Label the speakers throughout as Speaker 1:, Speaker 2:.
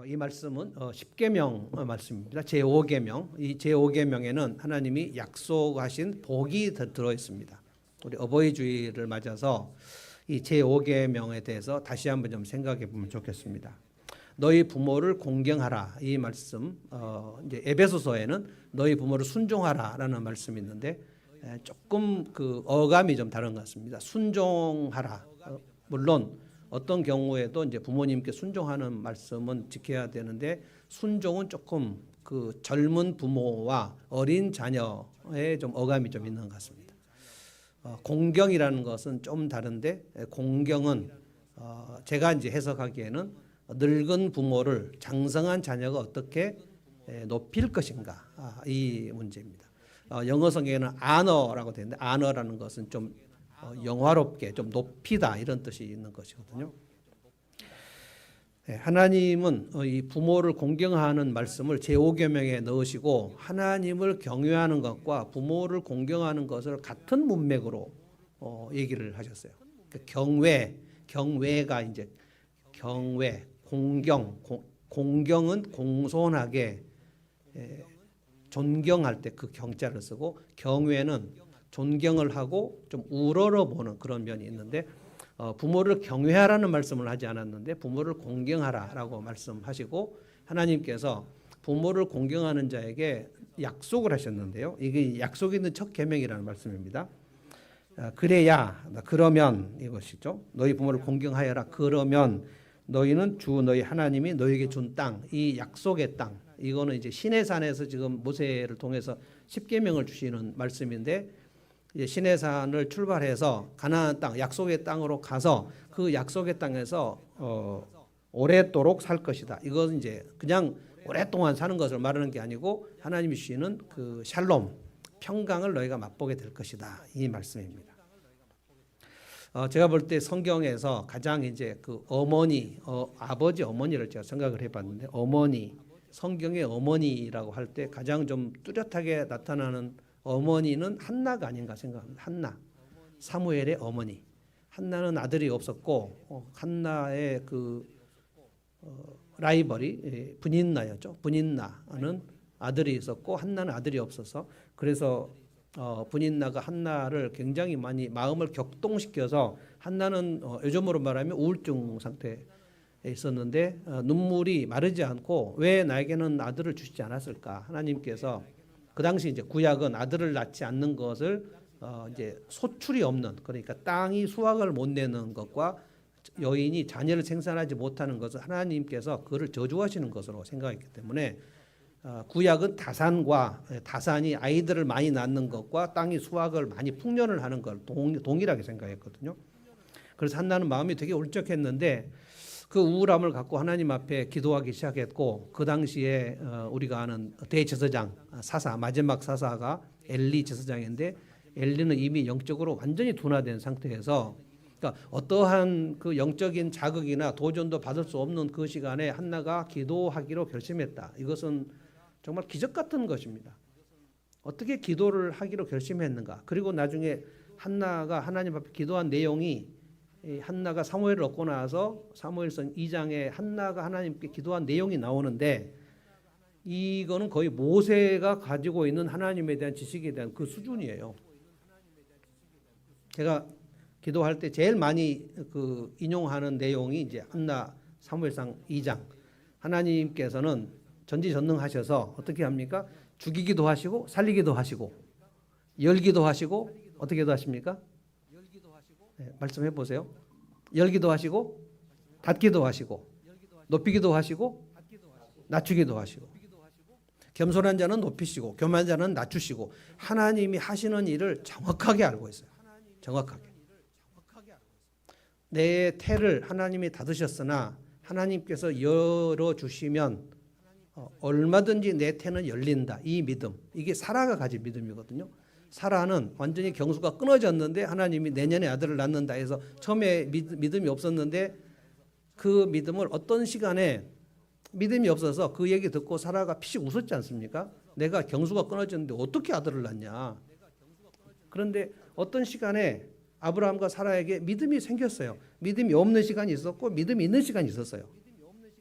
Speaker 1: 이 말씀은 십계명 말씀입니다. 제5계명. 이 제5계명에는 하나님이 약속하신 복이 들어 있습니다. 우리 어버이 주일을 맞아서 이 제5계명에 대해서 다시 한번 좀 생각해 보면 좋겠습니다. 너희 부모를 공경하라. 이 말씀, 이제 에베소서에는 너희 부모를 순종하라라는 말씀이 있는데 조금 그 어감이 좀 다른 것 같습니다. 순종하라. 물론 어떤 경우에도 이제 부모님께 순종하는 말씀은 지켜야 되는데 순종은 조금 그 젊은 부모와 어린 자녀의 좀 어감이 좀 있는 것 같습니다. 공경이라는 것은 좀 다른데 공경은 제가 이제 해석하기에는 늙은 부모를 장성한 자녀가 어떻게 높일 것인가 이 문제입니다. 영어 성경에는 honor라고 되어 있는데 honor라는 것은 좀 영화롭게 좀 높이다 이런 뜻이 있는 것이거든요. 하나님은 이 부모를 공경하는 말씀을 제5계명에 넣으시고 하나님을 경외하는 것과 부모를 공경하는 것을 같은 문맥으로 얘기를 하셨어요. 경외가 이제 경외, 공경은 공손하게 존경할 때 그 경자를 쓰고 경외는 존경을 하고 좀 우러러보는 그런 면이 있는데 부모를 경외하라는 말씀을 하지 않았는데 부모를 공경하라라고 말씀하시고 하나님께서 부모를 공경하는 자에게 약속을 하셨는데요. 이게 약속 있는 첫 계명이라는 말씀입니다. 그러면 이것이죠. 너희 부모를 공경하여라. 그러면 너희는 주 너희 하나님이 너희에게 준 땅, 이 약속의 땅, 이거는 이제 시내산에서 지금 모세를 통해서 십계명을 주시는 말씀인데 시내산을 출발해서 가나안 땅, 약속의 땅으로 가서 그 약속의 땅에서 오랫도록 살 것이다. 이것은 이제 그냥 오랫동안 사는 것을 말하는 게 아니고 하나님이 주시는 그 샬롬, 평강을 너희가 맛보게 될 것이다. 이 말씀입니다. 제가 볼 때 성경에서 가장 이제 그 아버지 어머니를 제가 생각을 해봤는데 성경의 어머니라고 할 때 가장 좀 뚜렷하게 나타나는 어머니는 한나가 아닌가 생각합니다. 한나, 사무엘의 어머니. 한나는 아들이 없었고 한나의 그 라이벌이 분인나였죠. 분인나는 아들이 있었고 한나는 아들이 없어서 그래서 분인나가 한나를 굉장히 많이 마음을 격동시켜서 한나는 요즘으로 말하면 우울증 상태에 있었는데 눈물이 마르지 않고 왜 나에게는 아들을 주시지 않았을까? 하나님께서 그 당시 이제 구약은 아들을 낳지 않는 것을 이제 소출이 없는 그러니까 땅이 수확을 못 내는 것과 여인이 자녀를 생산하지 못하는 것을 하나님께서 그를 저주하시는 것으로 생각했기 때문에 구약은 다산이 아이들을 많이 낳는 것과 땅이 수확을 많이 풍년을 하는 걸 동일하게 생각했거든요. 그래서 한나는 마음이 되게 울적했는데 그 우울함을 갖고 하나님 앞에 기도하기 시작했고 그 당시에 우리가 아는 대제사장 마지막 사사가 엘리 제사장인데 엘리는 이미 영적으로 완전히 둔화된 상태에서 그러니까 어떠한 그 영적인 자극이나 도전도 받을 수 없는 그 시간에 한나가 기도하기로 결심했다. 이것은 정말 기적 같은 것입니다. 어떻게 기도를 하기로 결심했는가? 그리고 나중에 한나가 하나님 앞에 기도한 내용이 한나가 사무엘을 얻고 나서 사무엘상 2장에 한나가 하나님께 기도한 내용이 나오는데 이거는 거의 모세가 가지고 있는 하나님에 대한 지식에 대한 그 수준이에요. 제가 기도할 때 제일 많이 그 인용하는 내용이 이제 한나 사무엘상 2장. 하나님께서는 전지전능하셔서 어떻게 합니까? 죽이기도 하시고 살리기도 하시고 열기도 하시고 어떻게도 하십니까? 네, 말씀해 보세요. 열기도 하시고 닫기도 하시고 높이기도 하시고 낮추기도 하시고 겸손한 자는 높이시고 교만한 자는 낮추시고 하나님이 하시는 일을 정확하게 알고 있어요. 정확하게. 내 태를 하나님이 닫으셨으나 하나님께서 열어주시면 얼마든지 내 태는 열린다. 이 믿음. 이게 사라가 가진 믿음이거든요. 사라는 완전히 경수가 끊어졌는데 하나님이 내년에 아들을 낳는다 해서 처음에 믿음이 없었는데 그 믿음을 어떤 시간에 믿음이 없어서 그 얘기 듣고 사라가 피식 웃었지 않습니까? 내가 경수가 끊어졌는데 어떻게 아들을 낳냐. 그런데 어떤 시간에 아브라함과 사라에게 믿음이 생겼어요. 믿음이 없는 시간이 있었고 믿음이 있는 시간이 있었어요.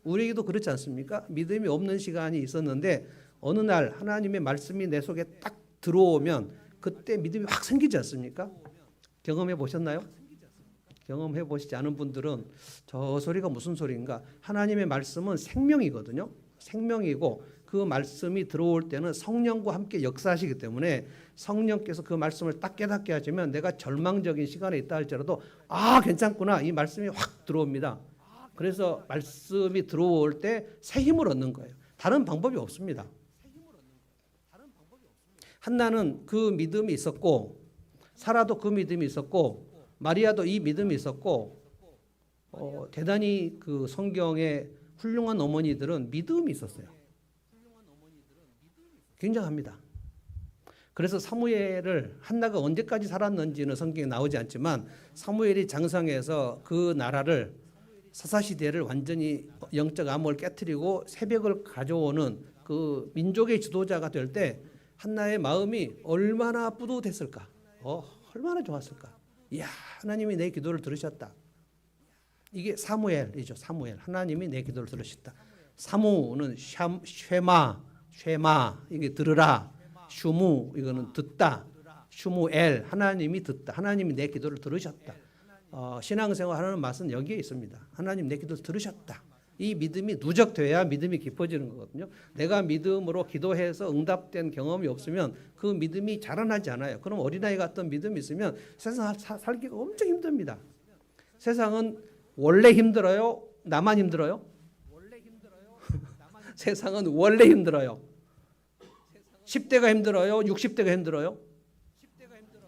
Speaker 1: 우리에게도 그렇지 않습니까? 믿음이 없는 시간이 있었는데 어느 날 하나님의 말씀이 내 속에 딱 들어오면 그때 믿음이 확 생기지 않습니까? 경험해 보셨나요? 경험해 보시지 않은 분들은 저 소리가 무슨 소리인가? 하나님의 말씀은 생명이거든요. 생명이고 그 말씀이 들어올 때는 성령과 함께 역사하시기 때문에 성령께서 그 말씀을 딱 깨닫게 하시면 내가 절망적인 시간에 있다 할지라도 아 괜찮구나 이 말씀이 확 들어옵니다. 그래서 말씀이 들어올 때 새 힘을 얻는 거예요. 다른 방법이 없습니다. 한나는 그 믿음이 있었고 사라도 그 믿음이 있었고 마리아도 이 믿음이 있었고 대단히 그 성경의 훌륭한 어머니들은 믿음이 있었어요. 굉장합니다. 그래서 사무엘을 한나가 언제까지 살았는지는 성경에 나오지 않지만 사무엘이 장성해서 그 나라를 사사시대를 완전히 영적 암호를 깨트리고 새벽을 가져오는 그 민족의 지도자가 될 때 한나의 마음이 얼마나 뿌듯했을까? 얼마나 좋았을까? 이야, 하나님이 내 기도를 들으셨다. 이게 사무엘이죠. 사무엘. 하나님이 내 기도를 들으셨다. 사무는 쉐마 이게 들으라. 슈무 이거는 듣다. 슈무엘 하나님이 듣다. 하나님이 내 기도를 들으셨다. 신앙생활하는 맛은 여기에 있습니다. 하나님 내 기도를 들으셨다. 이 믿음이 누적돼야 믿음이 깊어지는 거거든요. 내가 믿음으로 기도해서 응답된 경험이 없으면 그 믿음이 자라나지 않아요. 그럼 어린아이 같은 믿음이 있으면 세상 살기가 엄청 힘듭니다. 세상은 원래 힘들어요? 나만 힘들어요? 세상은 원래 힘들어요. 10대가 힘들어요? 60대가 힘들어요?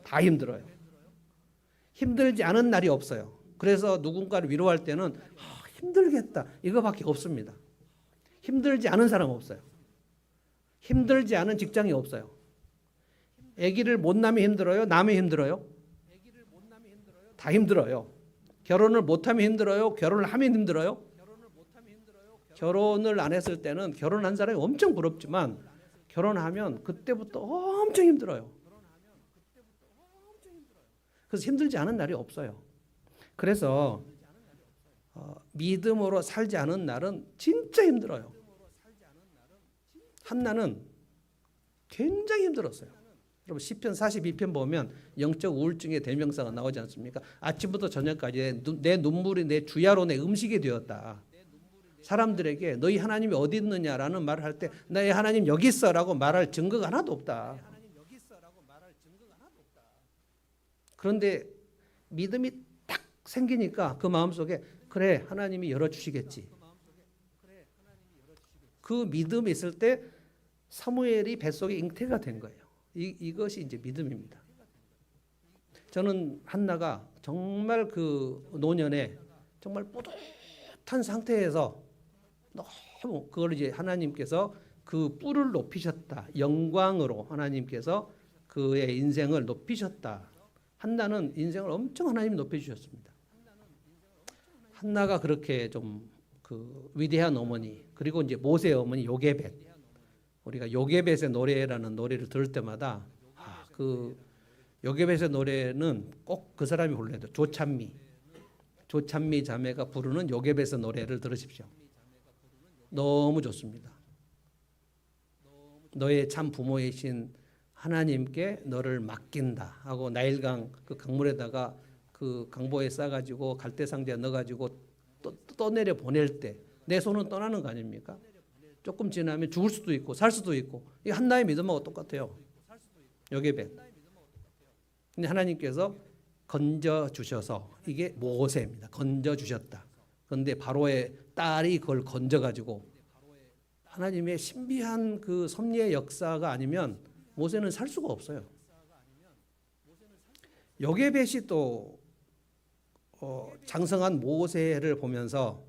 Speaker 1: 다 힘들어요. 힘들지 않은 날이 없어요. 그래서 누군가를 위로할 때는 힘들겠다 이거밖에 없습니다. 힘들지 않은 사람 없어요. 힘들지 않은 직장이 없어요. 아기를 못 낳으면 힘들어요? 낳으면 힘들어요? 다 힘들어요. 결혼을 못하면 힘들어요? 결혼을 하면 힘들어요? 결혼을 안 했을 때는 결혼한 사람이 엄청 부럽지만 결혼하면 그때부터 엄청 힘들어요. 그래서 힘들지 않은 날이 없어요. 그래서 믿음으로 살지 않은 날은 진짜 힘들어요. 한나는 굉장히 힘들었어요. 여러분 시편 42편 보면 영적 우울증의 대명사가 나오지 않습니까? 아침부터 저녁까지 내 눈물이 내 주야로 내 음식이 되었다. 사람들에게 너희 하나님이 어디 있느냐라는 말을 할 때 나의 하나님 여기 있어라고 말할 증거가 하나도 없다. 그런데 믿음이 딱 생기니까 그 마음속에 그래 하나님이 열어주시겠지. 그 믿음이 있을 때 사무엘이 뱃속에 잉태가 된 거예요. 이것이 이제 믿음입니다. 저는 한나가 정말 그 노년에 정말 뿌듯한 상태에서 너무 그걸 이제 하나님께서 그 뿔을 높이셨다. 영광으로 하나님께서 그의 인생을 높이셨다. 한나는 인생을 엄청 하나님이 높여주셨습니다. 한나가 그렇게 좀 그 위대한 어머니 그리고 이제 모세의 어머니 요게벳 우리가 요게벳의 노래라는 노래를 들을 때마다 그 요게벳의 노래는 꼭 그 사람이 불러야 돼요. 조찬미 자매가 부르는 요게벳의 노래를 들으십시오. 너무 좋습니다. 너의 참 부모이신 하나님께 너를 맡긴다 하고 나일강 그 강물에다가 그 강보에 싸가지고 갈대상자에 넣어가지고 떠내려 보낼 때 내 손은 떠나는 거 아닙니까? 조금 지나면 죽을 수도 있고 살 수도 있고 이 한나의 믿음하고 똑같아요. 요게벳. 근데 하나님께서 건져 주셔서 이게 모세입니다. 건져 주셨다. 그런데 바로의 딸이 그걸 건져 가지고 하나님의 신비한 그 섭리의 역사가 아니면 모세는 살 수가 없어요. 요게벳이 또 장성한 모세를 보면서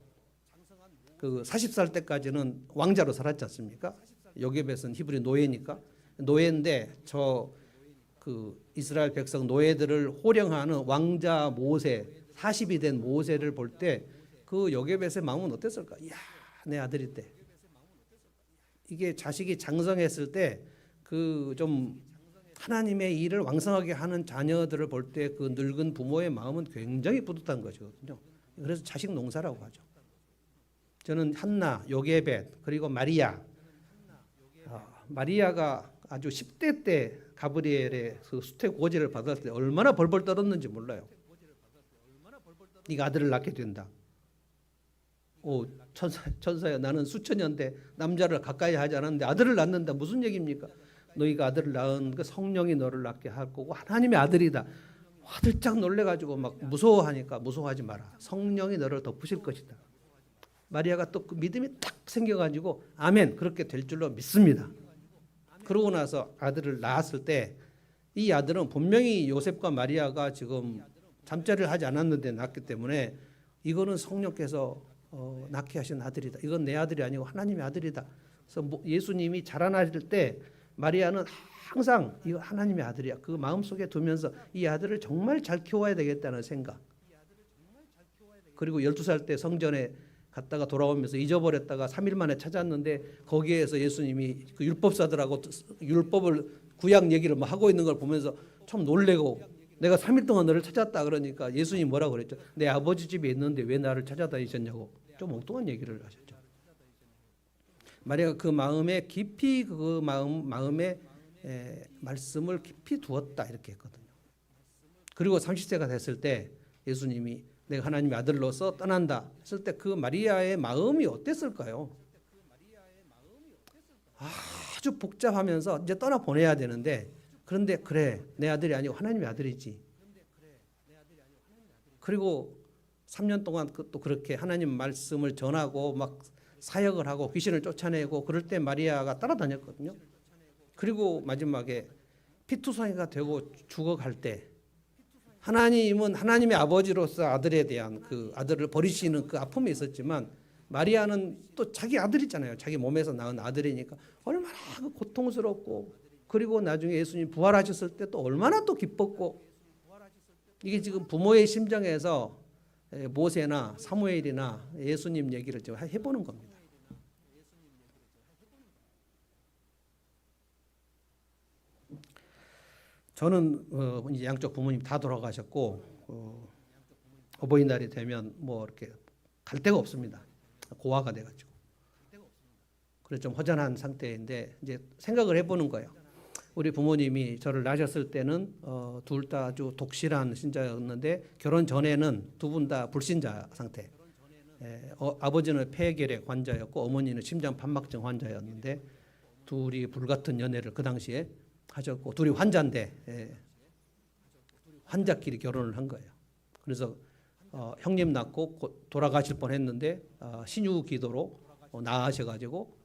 Speaker 1: 그 40살 때까지는 왕자로 살았지 않습니까? 요게벳은 히브리 노예니까 노예인데 저 그 이스라엘 백성 노예들을 호령하는 왕자 모세 40이 된 모세를 볼 때 그 요게벳의 마음은 어땠을까? 이야 내 아들일 때 이게 자식이 장성했을 때 그 좀 하나님의 일을 왕성하게 하는 자녀들을 볼 때 그 늙은 부모의 마음은 굉장히 뿌듯한 것이거든요. 그래서 자식 농사라고 하죠. 저는 한나, 요게벳 그리고 마리아. 마리아가 아주 10대 때 가브리엘의 그 수태 고지를 받았을 때 얼마나 벌벌 떨었는지 몰라요. 네가 아들을 낳게 된다. 오, 천사야, 나는 수천 년대 남자를 가까이 하지 않았는데 아들을 낳는다. 무슨 얘기입니까? 너희가 아들을 낳은 그 성령이 너를 낳게 할 거고 하나님의 아들이다. 화들짝 놀래가지고 막 무서워하니까 무서워하지 마라. 성령이 너를 덮으실 것이다. 마리아가 또 그 믿음이 딱 생겨가지고 아멘 그렇게 될 줄로 믿습니다. 그러고 나서 아들을 낳았을 때 이 아들은 분명히 요셉과 마리아가 지금 잠자리를 하지 않았는데 낳기 때문에 이거는 성령께서 낳게 하신 아들이다. 이건 내 아들이 아니고 하나님의 아들이다. 그래서 예수님이 자라날 때 마리아는 항상 이거 하나님의 아들이야. 그 마음속에 두면서 이 아들을 정말 잘 키워야 되겠다는 생각. 그리고 12살 때 성전에 갔다가 돌아오면서 잊어버렸다가 3일 만에 찾았는데 거기에서 예수님이 그 율법사들하고 율법을 구약 얘기를 막 하고 있는 걸 보면서 참 놀래고 내가 3일 동안 너를 찾았다 그러니까 예수님이 뭐라고 그랬죠? 내 아버지 집에 있는데 왜 나를 찾아다니셨냐고 좀 엉뚱한 얘기를 하셨죠. 마리아가 그 마음에 깊이 그 마음에 말씀을 깊이 두었다 이렇게 했거든요. 그리고 30세가 됐을 때 예수님이 내가 하나님의 아들로서 떠난다 했을 때 그 마리아의 마음이 어땠을까요? 아주 복잡하면서 이제 떠나 보내야 되는데 그런데 그래 내 아들이 아니고 하나님의 아들이지. 그리고 3년 동안 또 그렇게 하나님 말씀을 전하고 막 사역을 하고 귀신을 쫓아내고 그럴 때 마리아가 따라다녔거든요. 그리고 마지막에 피투성이가 되고 죽어갈 때 하나님은 하나님의 아버지로서 아들에 대한 그 아들을 버리시는 그 아픔이 있었지만 마리아는 또 자기 아들이잖아요. 자기 몸에서 낳은 아들이니까 얼마나 고통스럽고 그리고 나중에 예수님 부활하셨을 때 또 얼마나 또 기뻤고 이게 지금 부모의 심정에서 모세나 사무엘이나 예수님 얘기를 지금 해보는 겁니다. 저는 이제 양쪽 부모님 다 돌아가셨고 어버이날이 되면 뭐 이렇게 갈 데가 없습니다. 고아가 돼가지고 그래서 좀 허전한 상태인데 이제 생각을 해보는 거예요. 우리 부모님이 저를 낳으셨을 때는 둘 다 아주 독실한 신자였는데 결혼 전에는 두 분 다 불신자 상태. 아버지는 폐결핵 환자였고 어머니는 심장 판막증 환자였는데 둘이 불같은 연애를 그 당시에 하셨고 둘이 환자인데 환자끼리 결혼을 한 거예요. 그래서 형님 낳고 돌아가실 뻔했는데 신유 기도로 나으셔가지고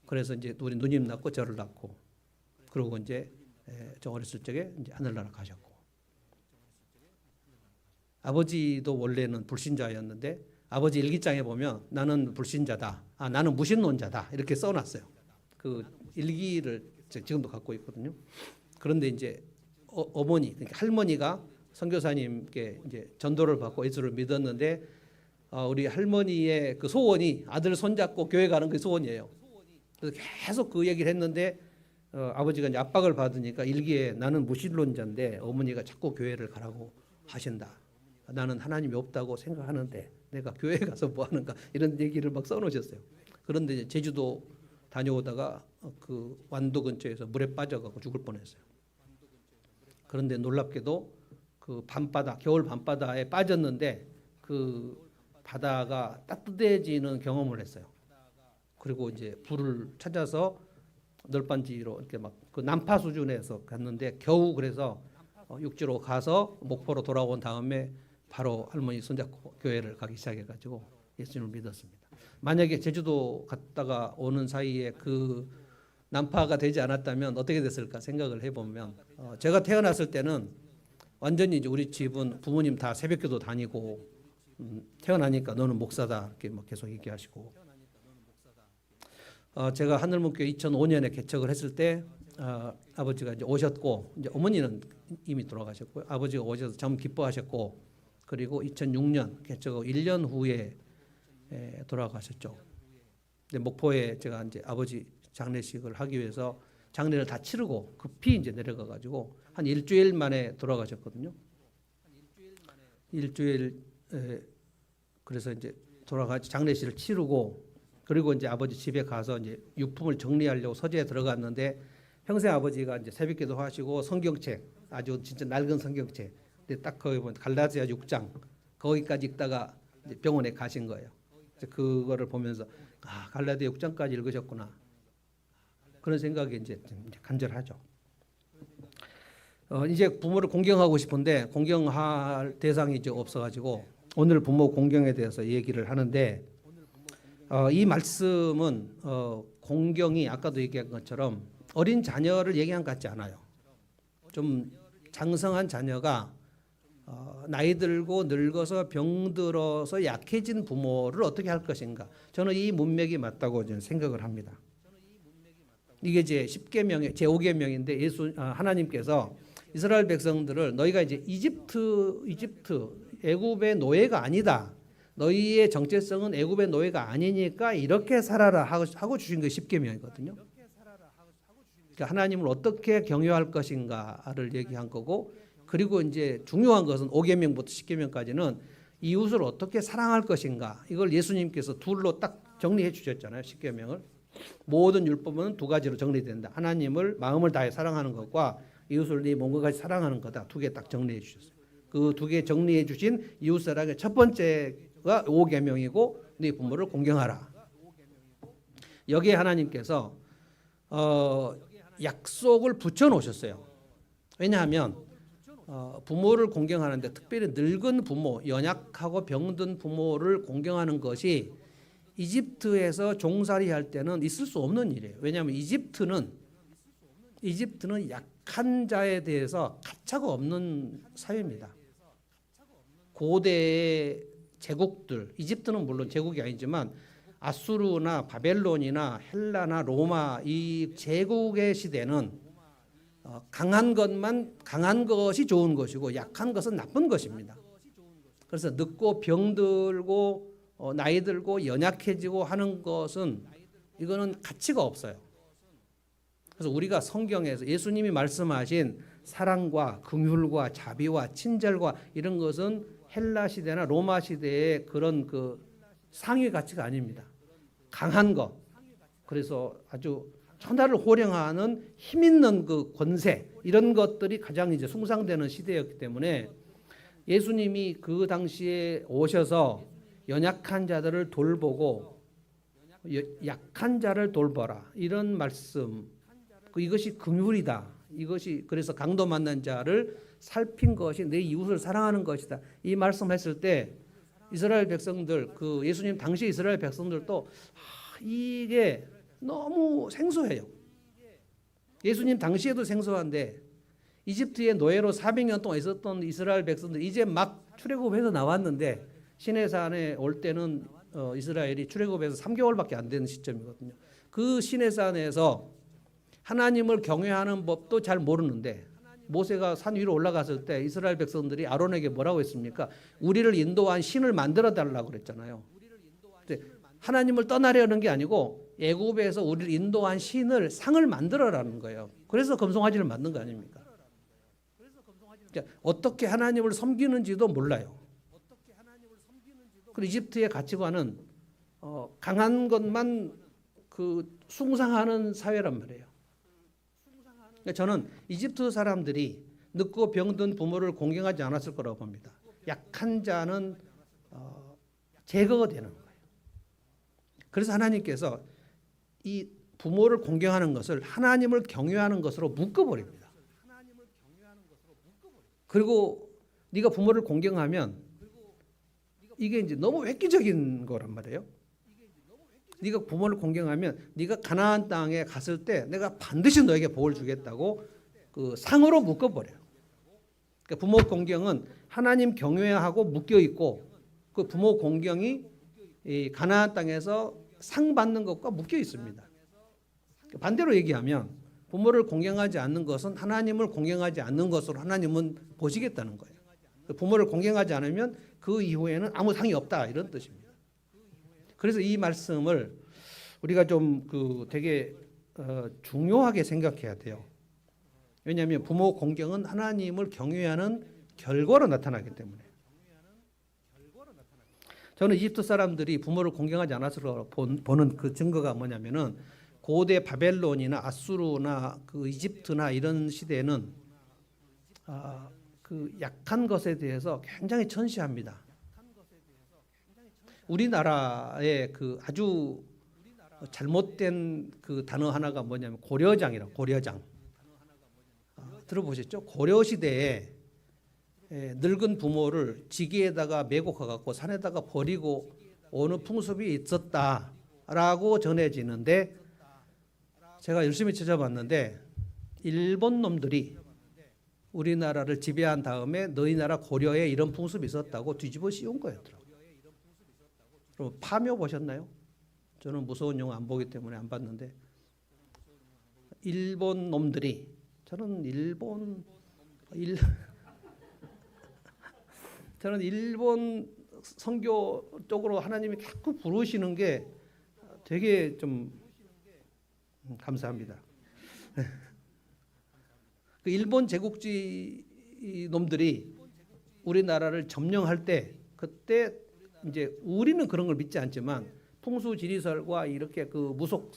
Speaker 1: 그래서 이제 우리 누님 낳고 저를 낳고 그러고 이제 저 어렸을 적에 이제 하늘나라 가셨고 아버지도 원래는 불신자였는데 아버지 일기장에 보면 나는 불신자다, 나는 무신론자다 이렇게 써놨어요. 그 일기를 지금도 갖고 있거든요. 그런데 이제 어머니, 그러니까 할머니가 선교사님께 이제 전도를 받고 예수를 믿었는데 우리 할머니의 그 소원이 아들 손잡고 교회 가는 그 소원이에요. 그래서 계속 그 얘기를 했는데 아버지가 이제 압박을 받으니까 일기에 나는 무신론자인데 어머니가 자꾸 교회를 가라고 하신다. 나는 하나님이 없다고 생각하는데 내가 교회 가서 뭐 하는가 이런 얘기를 막 써놓으셨어요. 그런데 이제 제주도 다녀오다가 그 완도 근처에서 물에 빠져가고 죽을 뻔했어요. 그런데 놀랍게도 그 밤바다, 겨울 밤바다에 빠졌는데 그 바다가 따뜻해지는 경험을 했어요. 그리고 이제 불을 찾아서 널빤지로 이렇게 막 그 난파 수준에서 갔는데 겨우 그래서 육지로 가서 목포로 돌아온 다음에 바로 할머니 손잡고 교회를 가기 시작해가지고 예수님을 믿었습니다. 만약에 제주도 갔다가 오는 사이에 그 난파가 되지 않았다면 어떻게 됐을까 생각을 해보면 제가 태어났을 때는 완전히 이제 우리 집은 부모님 다 새벽기도 다니고 태어나니까 너는 목사다 이렇게 막 계속 얘기하시고 제가 하늘문교회 2005년에 개척을 했을 때 아버지가 이제 오셨고 이제 어머니는 이미 돌아가셨고요. 아버지가 오셔서 참 기뻐하셨고 그리고 2006년 개척하고 1년 후에 돌아가셨죠. 근데 목포에 제가 이제 아버지 장례식을 하기 위해서 장례를 다 치르고 급히 이제 내려가 가지고 한 일주일 만에 돌아가셨거든요. 일주일 그래서 이제 돌아가 장례식을 치르고 그리고 이제 아버지 집에 가서 이제 유품을 정리하려고 서재에 들어갔는데 평생 아버지가 이제 새벽기도 하시고 성경책 아주 진짜 낡은 성경책 근데 딱 거기 보면 갈라디아 6장 거기까지 읽다가 이제 병원에 가신 거예요. 그거를 보면서 아 갈라디아 6장까지 읽으셨구나 그런 생각이 이제 간절하죠. 이제 부모를 공경하고 싶은데 공경할 대상이 이제 없어가지고 오늘 부모 공경에 대해서 얘기를 하는데 이 말씀은 공경이 아까도 얘기한 것처럼 어린 자녀를 얘기한 것 같지 않아요. 좀 장성한 자녀가 나이 들고 늙어서 병들어서 약해진 부모를 어떻게 할 것인가. 저는 이 문맥이 맞다고 저는 생각을 합니다. 이게 제 10계명의 제 5계명인데 하나님께서 이스라엘 백성들을 너희가 이제 이집트 애굽의 노예가 아니다. 너희의 정체성은 애굽의 노예가 아니니까 이렇게 살아라 하고 주신 게 10계명이거든요. 그러니까 하나님을 어떻게 경외할 것인가를 얘기한 거고 그리고 이제 중요한 것은 5계명부터 10계명까지는 이웃을 어떻게 사랑할 것인가 이걸 예수님께서 둘로 딱 정리해 주셨잖아요. 10계명을. 모든 율법은 두 가지로 정리된다. 하나님을 마음을 다해 사랑하는 것과 이웃을 네 몸과 같이 사랑하는 거다. 두 개 딱 정리해 주셨어요. 그 두 개 정리해 주신 이웃 사랑의 첫 번째가 5계명이고 네 부모를 공경하라. 여기에 하나님께서 약속을 붙여 놓으셨어요. 왜냐하면 부모를 공경하는데 특별히 늙은 부모, 연약하고 병든 부모를 공경하는 것이 이집트에서 종살이 할 때는 있을 수 없는 일이에요. 왜냐하면 이집트는 약한 자에 대해서 가차가 없는 사회입니다. 고대의 제국들, 이집트는 물론 제국이 아니지만 아수르나 바벨론이나 헬라나 로마 이 제국의 시대는 강한 것이 좋은 것이고 약한 것은 나쁜 것입니다. 그래서 늙고 병들고 나이 들고 연약해지고 하는 것은 이거는 가치가 없어요. 그래서 우리가 성경에서 예수님이 말씀하신 사랑과 긍휼과 자비와 친절과 이런 것은 헬라 시대나 로마 시대의 그런 그 상위 가치가 아닙니다. 강한 것. 그래서 아주 천하를 호령하는 힘 있는 그 권세 이런 것들이 가장 이제 숭상되는 시대였기 때문에 예수님이 그 당시에 오셔서 연약한 자들을 돌보고 약한 자를 돌보라 이런 말씀 이것이 긍휼이다. 이것이 그래서 강도 만난 자를 살핀 것이 내 이웃을 사랑하는 것이다. 이 말씀했을 때 이스라엘 백성들 그 예수님 당시 이스라엘 백성들도 이게 너무 생소해요. 예수님 당시에도 생소한데 이집트의 노예로 400년 동안 있었던 이스라엘 백성들 이제 막 출애굽해서 나왔는데 시내산에 올 때는 이스라엘이 출애굽해서 3개월밖에 안 되는 시점이거든요. 그 시내산에서 하나님을 경외하는 법도 잘 모르는데 모세가 산 위로 올라갔을 때 이스라엘 백성들이 아론에게 뭐라고 했습니까? 우리를 인도한 신을 만들어 달라고 그랬잖아요. 하나님을 떠나려는 게 아니고 애굽에서 우리를 인도한 신을 상을 만들어라는 거예요. 그래서 금송아지를 만든 거 아닙니까? 어떻게 하나님을 섬기는지도 몰라요. 그리고 이집트의 가치관은 강한 것만 그 숭상하는 사회란 말이에요. 저는 이집트 사람들이 늙고 병든 부모를 공경하지 않았을 거라고 봅니다. 약한 자는 제거가 되는 거예요. 그래서 하나님께서 이 부모를 공경하는 것을 하나님을 경외하는 것으로 묶어버립니다. 그리고 네가 부모를 공경하면 이게 이제 너무 획기적인 거란 말이에요. 네가 부모를 공경하면 네가 가나안 땅에 갔을 때 내가 반드시 너에게 복을 주겠다고 그 상으로 묶어버려요. 그러니까 부모 공경은 하나님 경외하고 묶여 있고 그 부모 공경이 이 가나안 땅에서 상 받는 것과 묶여 있습니다. 반대로 얘기하면 부모를 공경하지 않는 것은 하나님을 공경하지 않는 것으로 하나님은 보시겠다는 거예요. 부모를 공경하지 않으면 그 이후에는 아무 상이 없다 이런 뜻입니다. 그래서 이 말씀을 우리가 좀 그 되게 중요하게 생각해야 돼요. 왜냐하면 부모 공경은 하나님을 경외하는 결과로 나타나기 때문에. 저는 이집트 사람들이 부모를 공경하지 않았을 보는 그 증거가 뭐냐면은 고대 바벨론이나 아수르나 그 이집트나 이런 시대에는 그 약한 것에 대해서 굉장히 천시합니다. 우리나라의 그 아주 잘못된 그 단어 하나가 뭐냐면 고려장이라고. 고려장 들어보셨죠? 고려 시대에 늙은 부모를 지기에다가 메고 가갖고 산에다가 버리고 오는 풍습이 있었다라고 전해지는데, 제가 열심히 찾아봤는데 일본 놈들이 우리나라를 지배한 다음에 너희 나라 고려에 이런 풍습이 있었다고 뒤집어 씌운 거였더라고요. 그럼 파묘 보셨나요? 저는 무서운 영화 안 보기 때문에 안 봤는데, 일본 놈들이, 저는 일본 선교 쪽으로 하나님이 자꾸 부르시는 게 되게 좀 감사합니다. 그 일본 제국주의 놈들이 우리나라를 점령할 때, 그때 이제 우리는 그런 걸 믿지 않지만 풍수 지리설과 이렇게 그 무속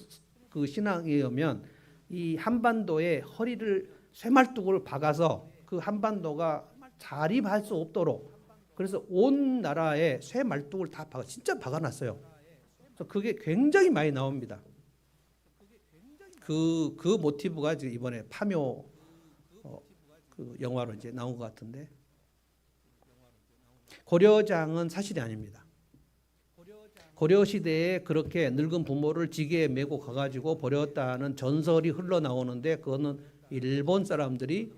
Speaker 1: 그 신앙에 의하면 이 한반도에 허리를 쇠말뚝을 박아서 그 한반도가 자립할 수 없도록, 그래서 온 나라에 쇠말뚝을 다 진짜 박아놨어요. 그래서 그게 굉장히 많이 나옵니다. 그 모티브가 지금 이번에 파묘 그 영화로 이제 나온 것 같은데, 고려장은 사실이 아닙니다. 고려 시대에 그렇게 늙은 부모를 지게에 메고 가가지고 버렸다는 전설이 흘러나오는데, 그거는 일본 사람들이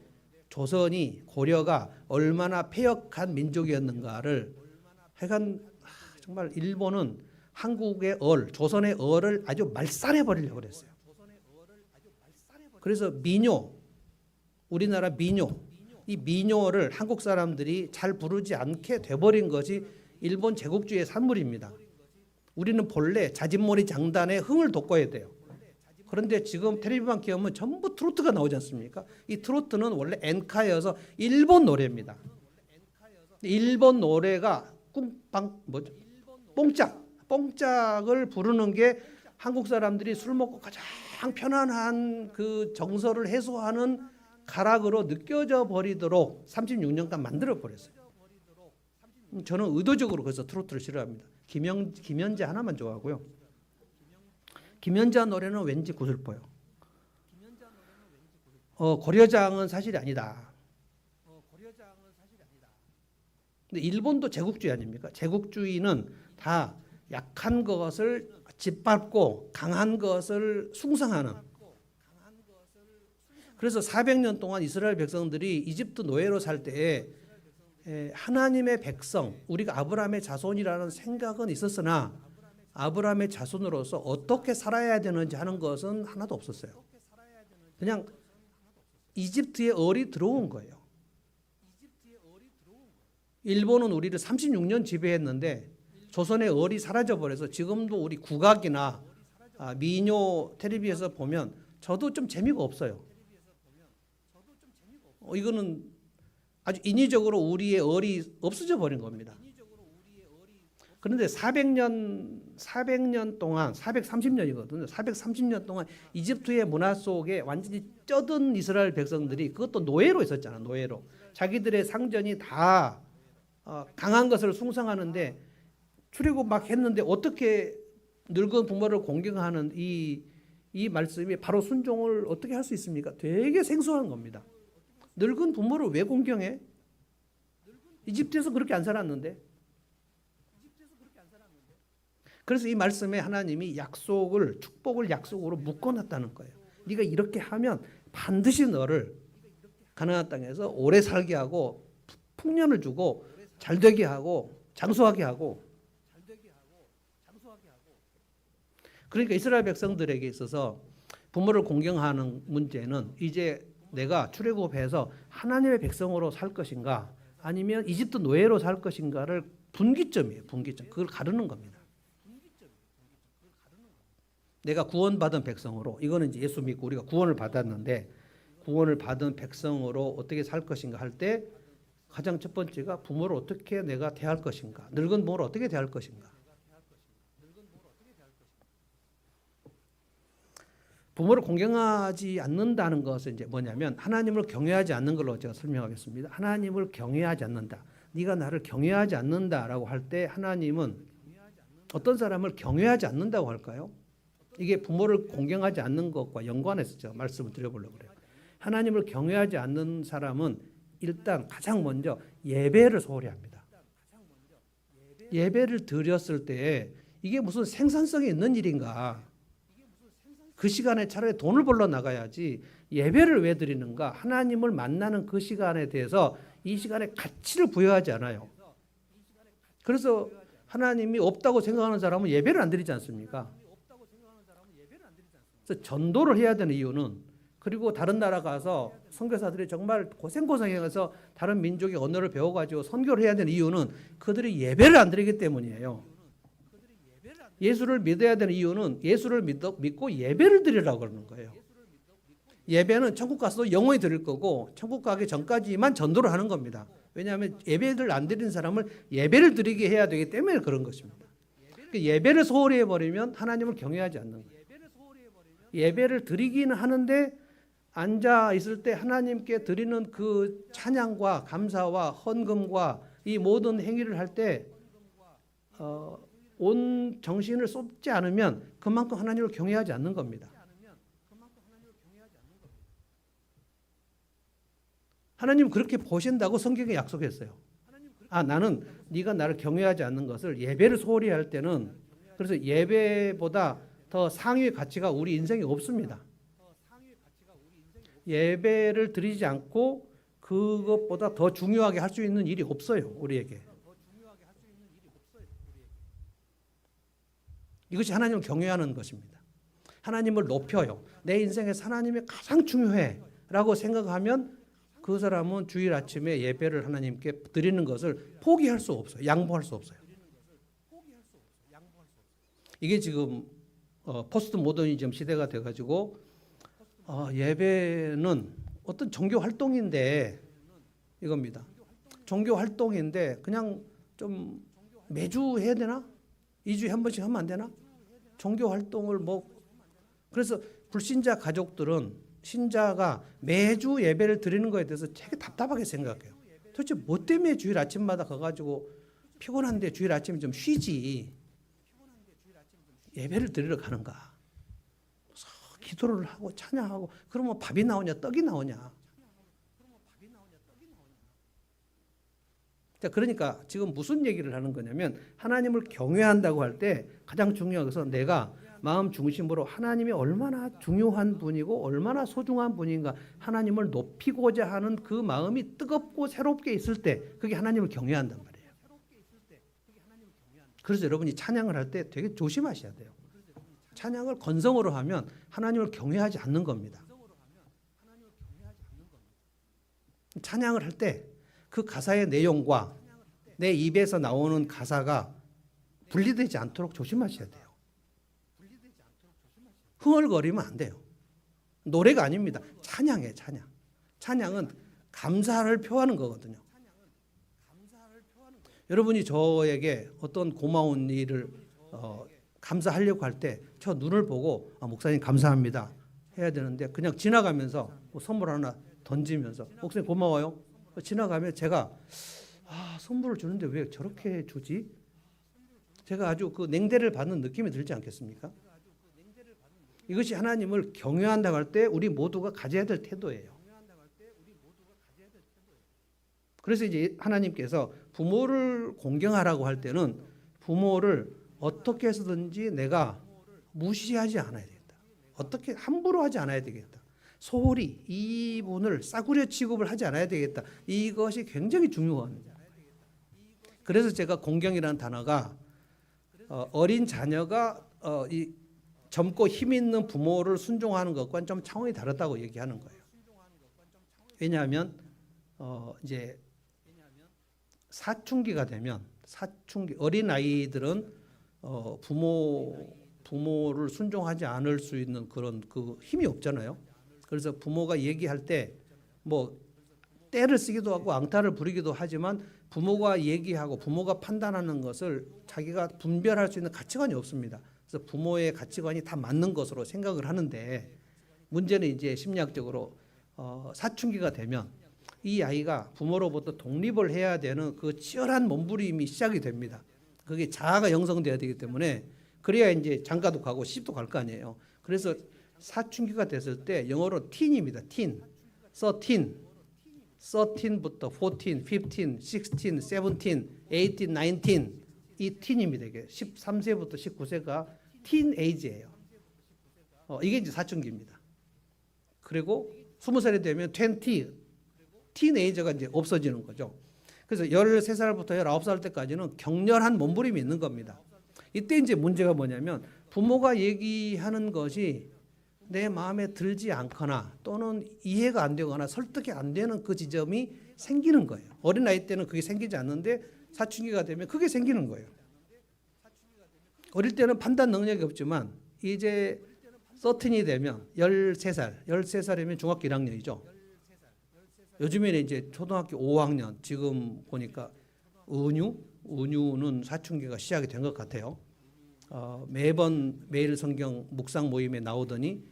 Speaker 1: 조선이, 고려가 얼마나 패역한 민족이었는가를, 하여간 정말 일본은 한국의 조선의 얼을 아주 말살해 버리려고 그랬어요. 그래서 민요, 우리나라 민요, 이 민요를 한국 사람들이 잘 부르지 않게 돼버린 것이 일본 제국주의의 산물입니다. 우리는 본래 자진몰이 장단에 흥을 돋궈야 돼요. 그런데 지금 텔레비만 키우면 전부 트로트가 나오지 않습니까? 이 트로트는 원래 엔카여서 일본 노래입니다. 일본 노래가 뽕짝을 부르는 게 한국 사람들이 술 먹고 가장 편안한 그 정서를 해소하는 가락으로 느껴져 버리도록 36년간 만들어 버렸어요. 저는 의도적으로 그래서 트로트를 싫어합니다. 김연재 하나만 좋아하고요. 김연자 노래는 왠지 구슬퍼요. 고려장은 사실이 아니다. 근데 일본도 제국주의 아닙니까? 제국주의는 다 약한 것을 짓밟고 강한 것을 숭상하는. 그래서 400년 동안 이스라엘 백성들이 이집트 노예로 살 때에 하나님의 백성, 우리가 아브라함의 자손이라는 생각은 있었으나 아브라함의 자손으로서 어떻게 살아야 되는지 하는 것은 하나도 없었어요. 그냥 이집트의 얼이 들어온 거예요. 일본은 우리를 36년 지배했는데 조선의 얼이 사라져버려서 지금도 우리 국악이나 민요 텔레비에서 보면 저도 좀 재미가 없어요. 이거는 아주 인위적으로 우리의 얼이 없어져 버린 겁니다. 그런데 400년 동안, 430년이거든요. 430년 동안 이집트의 문화 속에 완전히 쩌든 이스라엘 백성들이, 그것도 노예로 있었잖아. 노예로. 자기들의 상전이 다 강한 것을 숭상하는데 출애굽 막 했는데 어떻게 늙은 부모를 공경하는 이 말씀이 바로 순종을 어떻게 할 수 있습니까? 되게 생소한 겁니다. 늙은 부모를 왜 공경해? 이집트에서 그렇게 안 살았는데. 그래서 이 말씀에 하나님이 축복을 약속으로 묶어놨다는 거예요. 네가 이렇게 하면 반드시 너를 가나안 땅에서 오래 살게 하고 풍년을 주고 잘되게 하고 장수하게 하고. 그러니까 이스라엘 백성들에게 있어서 부모를 공경하는 문제는 이제 내가 출애굽해서 하나님의 백성으로 살 것인가 아니면 이집트 노예로 살 것인가를 분기점이에요. 분기점. 그걸 가르는 겁니다. 내가 구원받은 백성으로, 이거는 이제 예수 믿고 우리가 구원을 받았는데 구원을 받은 백성으로 어떻게 살 것인가 할 때 가장 첫 번째가 부모를 어떻게 내가 대할 것인가, 늙은 부모를 어떻게 대할 것인가. 부모를 공경하지 않는다는 것은 이제 뭐냐면 하나님을 경외하지 않는 걸로 제가 설명하겠습니다. 하나님을 경외하지 않는다. 네가 나를 경외하지 않는다라고 할 때 하나님은 어떤 사람을 경외하지 않는다고 할까요? 이게 부모를 공경하지 않는 것과 연관해서 제가 말씀을 드려보려고 그래요. 하나님을 경외하지 않는 사람은 일단 가장 먼저 예배를 소홀히 합니다. 예배를 드렸을 때 이게 무슨 생산성이 있는 일인가? 그 시간에 차라리 돈을 벌러 나가야지 예배를 왜 드리는가? 하나님을 만나는 그 시간에 대해서 이 시간에 가치를 부여하지 않아요. 그래서 하나님이 없다고 생각하는 사람은 예배를 안 드리지 않습니까? 그래서 전도를 해야 되는 이유는, 그리고 다른 나라 가서 선교사들이 정말 고생고생해서 다른 민족의 언어를 배워가지고 선교를 해야 되는 이유는 그들이 예배를 안 드리기 때문이에요. 예수를 믿어야 되는 이유는 예수를 믿고 예배를 드리라고 그러는 거예요. 예배는 천국 가서도 영원히 드릴 거고 천국 가기 전까지만 전도를 하는 겁니다. 왜냐하면 예배를 안 드리는 사람을 예배를 드리게 해야 되기 때문에 그런 것입니다. 예배를 소홀히 해버리면 하나님을 경외하지 않는 거예요. 예배를 드리기는 하는데 앉아 있을 때 하나님께 드리는 그 찬양과 감사와 헌금과 이 모든 행위를 할 때 온 정신을 쏟지 않으면 그만큼 하나님을 경외하지 않는 겁니다. 하나님 그렇게 보신다고 성경에 약속했어요. 나는 네가 나를 경외하지 않는 것을 예배를 소홀히 할 때는, 그래서 예배보다 더 상위의 가치가 우리 인생에 없습니다. 예배를 드리지 않고 그것보다 더 중요하게 할 수 있는 일이 없어요, 우리에게. 이것이 하나님을 경외하는 것입니다. 하나님을 높여요. 내 인생에서 하나님이 가장 중요해라고 생각하면 그 사람은 주일 아침에 예배를 하나님께 드리는 것을 포기할 수 없어요. 양보할 수 없어요. 이게 지금 포스트 모더니즘 시대가 돼가지고 예배는 어떤 종교 활동인데 이겁니다. 종교 활동인데 그냥 좀 매주 해야 되나? 2주에 한 번씩 하면 안 되나? 종교 활동을 그래서 불신자 가족들은 신자가 매주 예배를 드리는 것에 대해서 되게 답답하게 생각해요. 도대체 뭐 때문에 주일 아침마다 가가지고 피곤한데 주일 아침에 좀 쉬지 예배를 드리러 가는가? 기도를 하고 찬양하고 그러면 밥이 나오냐 떡이 나오냐? 그러니까 지금 무슨 얘기를 하는 거냐면 하나님을 경외한다고 할 때 가장 중요한 것은 내가 마음 중심으로 하나님이 얼마나 중요한 분이고 얼마나 소중한 분인가 하나님을 높이고자 하는 그 마음이 뜨겁고 새롭게 있을 때 그게 하나님을 경외한단 말이에요. 그래서 여러분이 찬양을 할 때 되게 조심하셔야 돼요. 찬양을 건성으로 하면 하나님을 경외하지 않는 겁니다. 찬양을 할 때 그 가사의 내용과 내 입에서 나오는 가사가 분리되지 않도록 조심하셔야 돼요. 흥얼거리면 안 돼요. 노래가 아닙니다. 찬양이에요, 찬양. 찬양은 감사를 표하는 거거든요. 여러분이 저에게 어떤 고마운 일을 감사하려고 할 때 저 눈을 보고 목사님 감사합니다 해야 되는데 그냥 지나가면서 선물 하나 던지면서 목사님 고마워요. 지나가면 제가 선물을 주는데 왜 저렇게 주지? 제가 아주 그 냉대를 받는 느낌이 들지 않겠습니까? 이것이 하나님을 경외한다고 할 때 우리 모두가 가져야 될 태도예요. 그래서 이제 하나님께서 부모를 공경하라고 할 때는 부모를 어떻게 해서든지 내가 무시하지 않아야 되겠다. 어떻게 함부로 하지 않아야 되겠다. 소홀히 이분을 싸구려 취급을 하지 않아야 되겠다. 이것이 굉장히 중요합니다. 그래서 제가 공경이라는 단어가 어린 자녀가 이 젊고 힘 있는 부모를 순종하는 것과는 좀 차원이 다르다고 얘기하는 거예요. 왜냐하면 이제 사춘기가 되면 어린 아이들은 부모를 순종하지 않을 수 있는 그런 그 힘이 없잖아요. 그래서 부모가 얘기할 때 떼를 쓰기도 하고 앙탈을 부리기도 하지만 부모가 얘기하고 부모가 판단하는 것을 자기가 분별할 수 있는 가치관이 없습니다. 그래서 부모의 가치관이 다 맞는 것으로 생각을 하는데 문제는 이제 심리학적으로 사춘기가 되면 이 아이가 부모로부터 독립을 해야 되는 그 치열한 몸부림이 시작이 됩니다. 그게 자아가 형성돼야 되기 때문에 그래야 이제 장가도 가고 시집도 갈 거 아니에요. 그래서 사춘기가 됐을 때 영어로 teen입니다. teen, 13, 13부터 14, 15, 16, 17, 18, 19 이 teen입니다. 이게 13세부터 19세가 teenage예요. 이게 이제 사춘기입니다. 그리고 20살이 되면 20, teenager가 이제 없어지는 거죠. 그래서 13살부터 19살 때까지는 격렬한 몸부림이 있는 겁니다. 이때 이제 문제가 뭐냐면 부모가 얘기하는 것이 내 마음에 들지 않거나 또는 이해가 안 되거나 설득이 안 되는 그 지점이 생기는 거예요. 어린아이 때는 그게 생기지 않는데 사춘기가 되면 그게 생기는 거예요. 어릴 때는 판단 능력이 없지만 이제 13이 되면 13살이면 중학교 1학년이죠. 요즘에는 이제 초등학교 5학년, 지금 보니까 은유는 사춘기가 시작이 된 것 같아요. 매일 성경 묵상 모임에 나오더니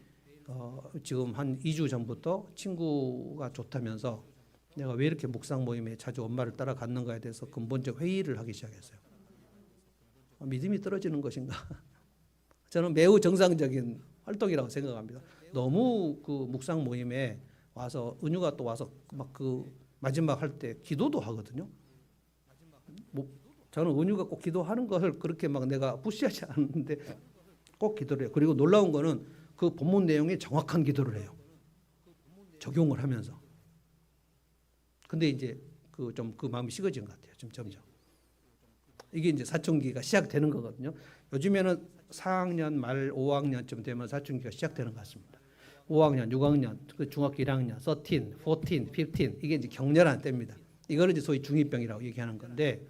Speaker 1: 지금 한 2주 전부터 친구가 좋다면서 내가 왜 이렇게 묵상 모임에 자주 엄마를 따라갔는가에 대해서 근본적 회의를 하기 시작했어요. 믿음이 떨어지는 것인가? 저는 매우 정상적인 활동이라고 생각합니다. 너무 그 묵상 모임에 와서 은유가 또 와서 막 그 마지막 할 때 기도도 하거든요. 저는 은유가 꼭 기도하는 것을 그렇게 막 내가 푸시하지 않는데 꼭 기도를 해요. 그리고 놀라운 거는 그 본문 내용에 정확한 기도를 해요. 적용을 하면서. 근데 이제 그 마음이 식어진 것 같아요. 좀 점점. 이게 이제 사춘기가 시작되는 거거든요. 요즘에는 4학년 말 5학년쯤 되면 사춘기가 시작되는 것 같습니다. 5학년, 6학년, 중학교 1학년, 13, 14, 15 이게 이제 격렬한 때입니다. 이거는 이제 소위 중2병이라고 얘기하는 건데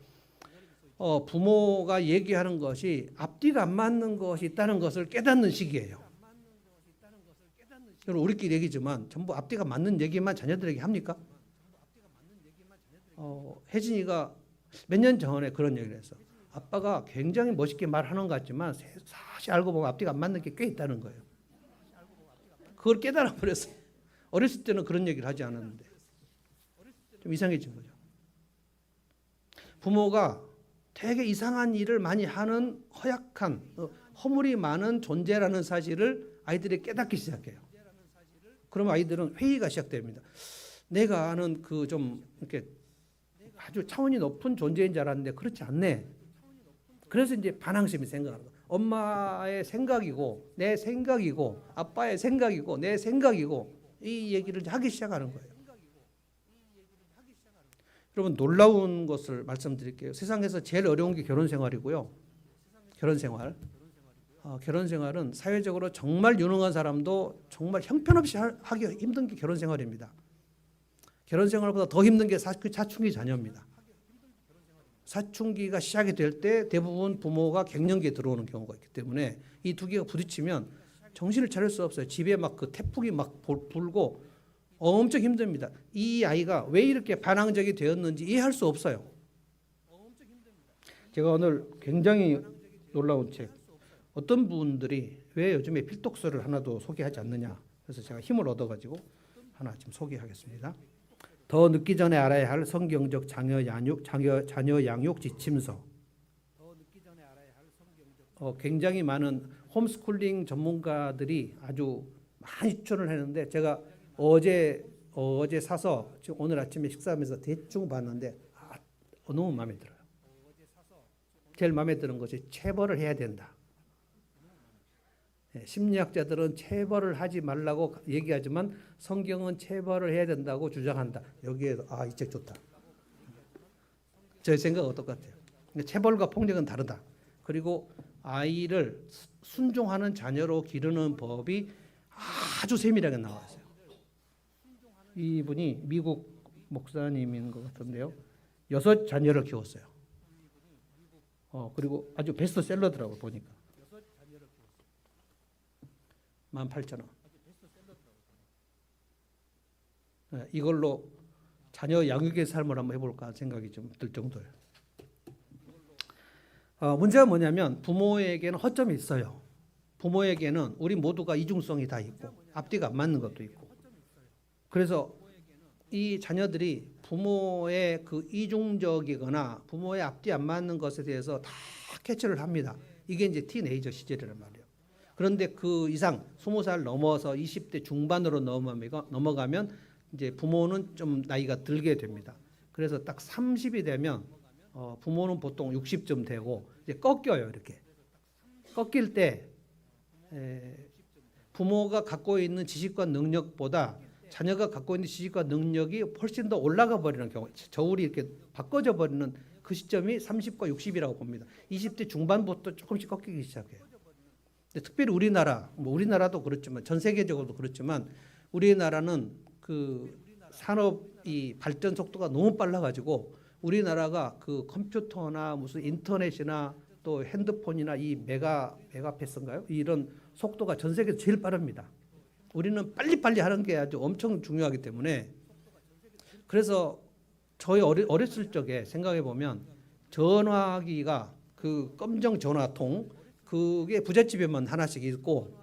Speaker 1: 부모가 얘기하는 것이 앞뒤가 안 맞는 것이 있다는 것을 깨닫는 시기예요. 여러분 우리끼리 얘기지만 전부 앞뒤가 맞는 얘기만 자녀들에게 합니까? 혜진이가 몇 년 전에 그런 얘기를 했어. 아빠가 굉장히 멋있게 말하는 것 같지만 사실 알고 보면 앞뒤가 안 맞는 게 꽤 있다는 거예요. 그걸 깨달아 버렸어요. 어렸을 때는 그런 얘기를 하지 않았는데 좀 이상해진 거죠. 부모가 되게 이상한 일을 많이 하는 허약한 허물이 많은 존재라는 사실을 아이들이 깨닫기 시작해요. 그러면 아이들은 회의가 시작됩니다. 내가 아는 그 좀 이렇게 아주 차원이 높은 존재인 줄 알았는데 그렇지 않네. 그래서 이제 반항심이 생겨나는 거예요. 엄마의 생각이고 내 생각이고 아빠의 생각이고 내 생각이고 이 얘기를 하기 시작하는 거예요. 여러분 놀라운 것을 말씀드릴게요. 세상에서 제일 어려운 게 결혼 생활이고요. 결혼 생활. 결혼 생활은 사회적으로 정말 유능한 사람도 정말 형편없이 하기 힘든 게 결혼 생활입니다. 결혼 생활보다 더 힘든 게 사춘기 자녀입니다. 사춘기가 시작이 될 때 대부분 부모가 갱년기에 들어오는 경우가 있기 때문에 이 두 개가 부딪히면 정신을 차릴 수 없어요. 집에 막 그 태풍이 막 불고 엄청 힘듭니다. 이 아이가 왜 이렇게 반항적이 되었는지 이해할 수 없어요. 제가 오늘 굉장히 놀라운 책, 어떤 분들이 왜 요즘에 필독서를 하나도 소개하지 않느냐, 그래서 제가 힘을 얻어가지고 하나 지금 소개하겠습니다. 더 늦기 전에 알아야 할 성경적 자녀 양육 지침서. 굉장히 많은 홈스쿨링 전문가들이 아주 많이 추천을 했는데 제가 어제 사서 지금 오늘 아침에 식사하면서 대충 봤는데 너무 마음에 들어요. 제일 마음에 드는 것이 체벌을 해야 된다. 심리학자들은 체벌을 하지 말라고 얘기하지만 성경은 체벌을 해야 된다고 주장한다. 여기에서 이 책 좋다. 제 생각은 똑같아요. 체벌과 폭력은 다르다. 그리고 아이를 순종하는 자녀로 기르는 법이 아주 세밀하게 나와 있어요. 이분이 미국 목사님인 것 같은데요. 6 자녀를 키웠어요. 그리고 아주 베스트셀러더라고 보니까. 18,000원. 이걸로 자녀 양육의 삶을 한번 해볼까 생각이 좀 들 정도예요. 문제가 뭐냐면 부모에게는 허점이 있어요. 부모에게는 우리 모두가 이중성이 다 있고 앞뒤가 안 맞는 것도 있고, 그래서 이 자녀들이 부모의 그 이중적이거나 부모의 앞뒤 안 맞는 것에 대해서 다 캐치를 합니다. 이게 이제 티네이저 시절이란 말이에요. 그런데 그 이상 20살 넘어서 20대 중반으로 넘어가면 이제 부모는 좀 나이가 들게 됩니다. 그래서 딱 30이 되면 부모는 보통 60쯤 되고 이제 꺾여요. 이렇게 꺾일 때 부모가 갖고 있는 지식과 능력보다 자녀가 갖고 있는 지식과 능력이 훨씬 더 올라가 버리는 경우, 저울이 이렇게 바꿔져 버리는 그 시점이 30과 60이라고 봅니다. 20대 중반부터 조금씩 꺾이기 시작해요. 근데 특별히 우리나라, 뭐 우리나라도 그렇지만 전 세계적으로도 그렇지만 우리나라는 그 산업이 발전 속도가 너무 빨라가지고 우리나라가 그 컴퓨터나 무슨 인터넷이나 또 핸드폰이나 이 메가패스인가요? 이런 속도가 전 세계에서 제일 빠릅니다. 우리는 빨리빨리 하는 게 아주 엄청 중요하기 때문에, 그래서 저희 어렸을 적에 생각해 보면 전화기가 그 검정 전화통 그게 부잣집에만 하나씩 있고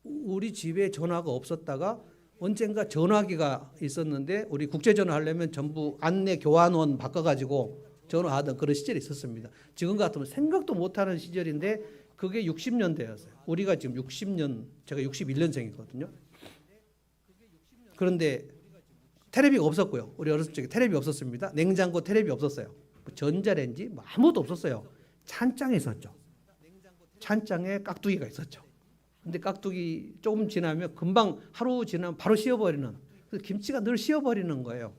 Speaker 1: 우리 집에 전화가 없었다가 언젠가 전화기가 있었는데 우리 국제전화 하려면 전부 안내 교환원 바꿔가지고 전화하던 그런 시절이 있었습니다. 지금 같으면 생각도 못하는 시절인데 그게 60년대였어요. 우리가 지금 60년, 제가 61년생이거든요. 그런데 테레비가 없었고요. 우리 어렸을 적에 테레비 없었습니다. 냉장고 테레비 없었어요. 전자레인지 뭐 아무것도 없었어요. 찬장에 있었죠. 찬장에 깍두기가 있었죠. 근데 깍두기 조금 지나면 금방 하루 지나면 바로 씌워버리는, 그래서 김치가 늘 씌워버리는 거예요.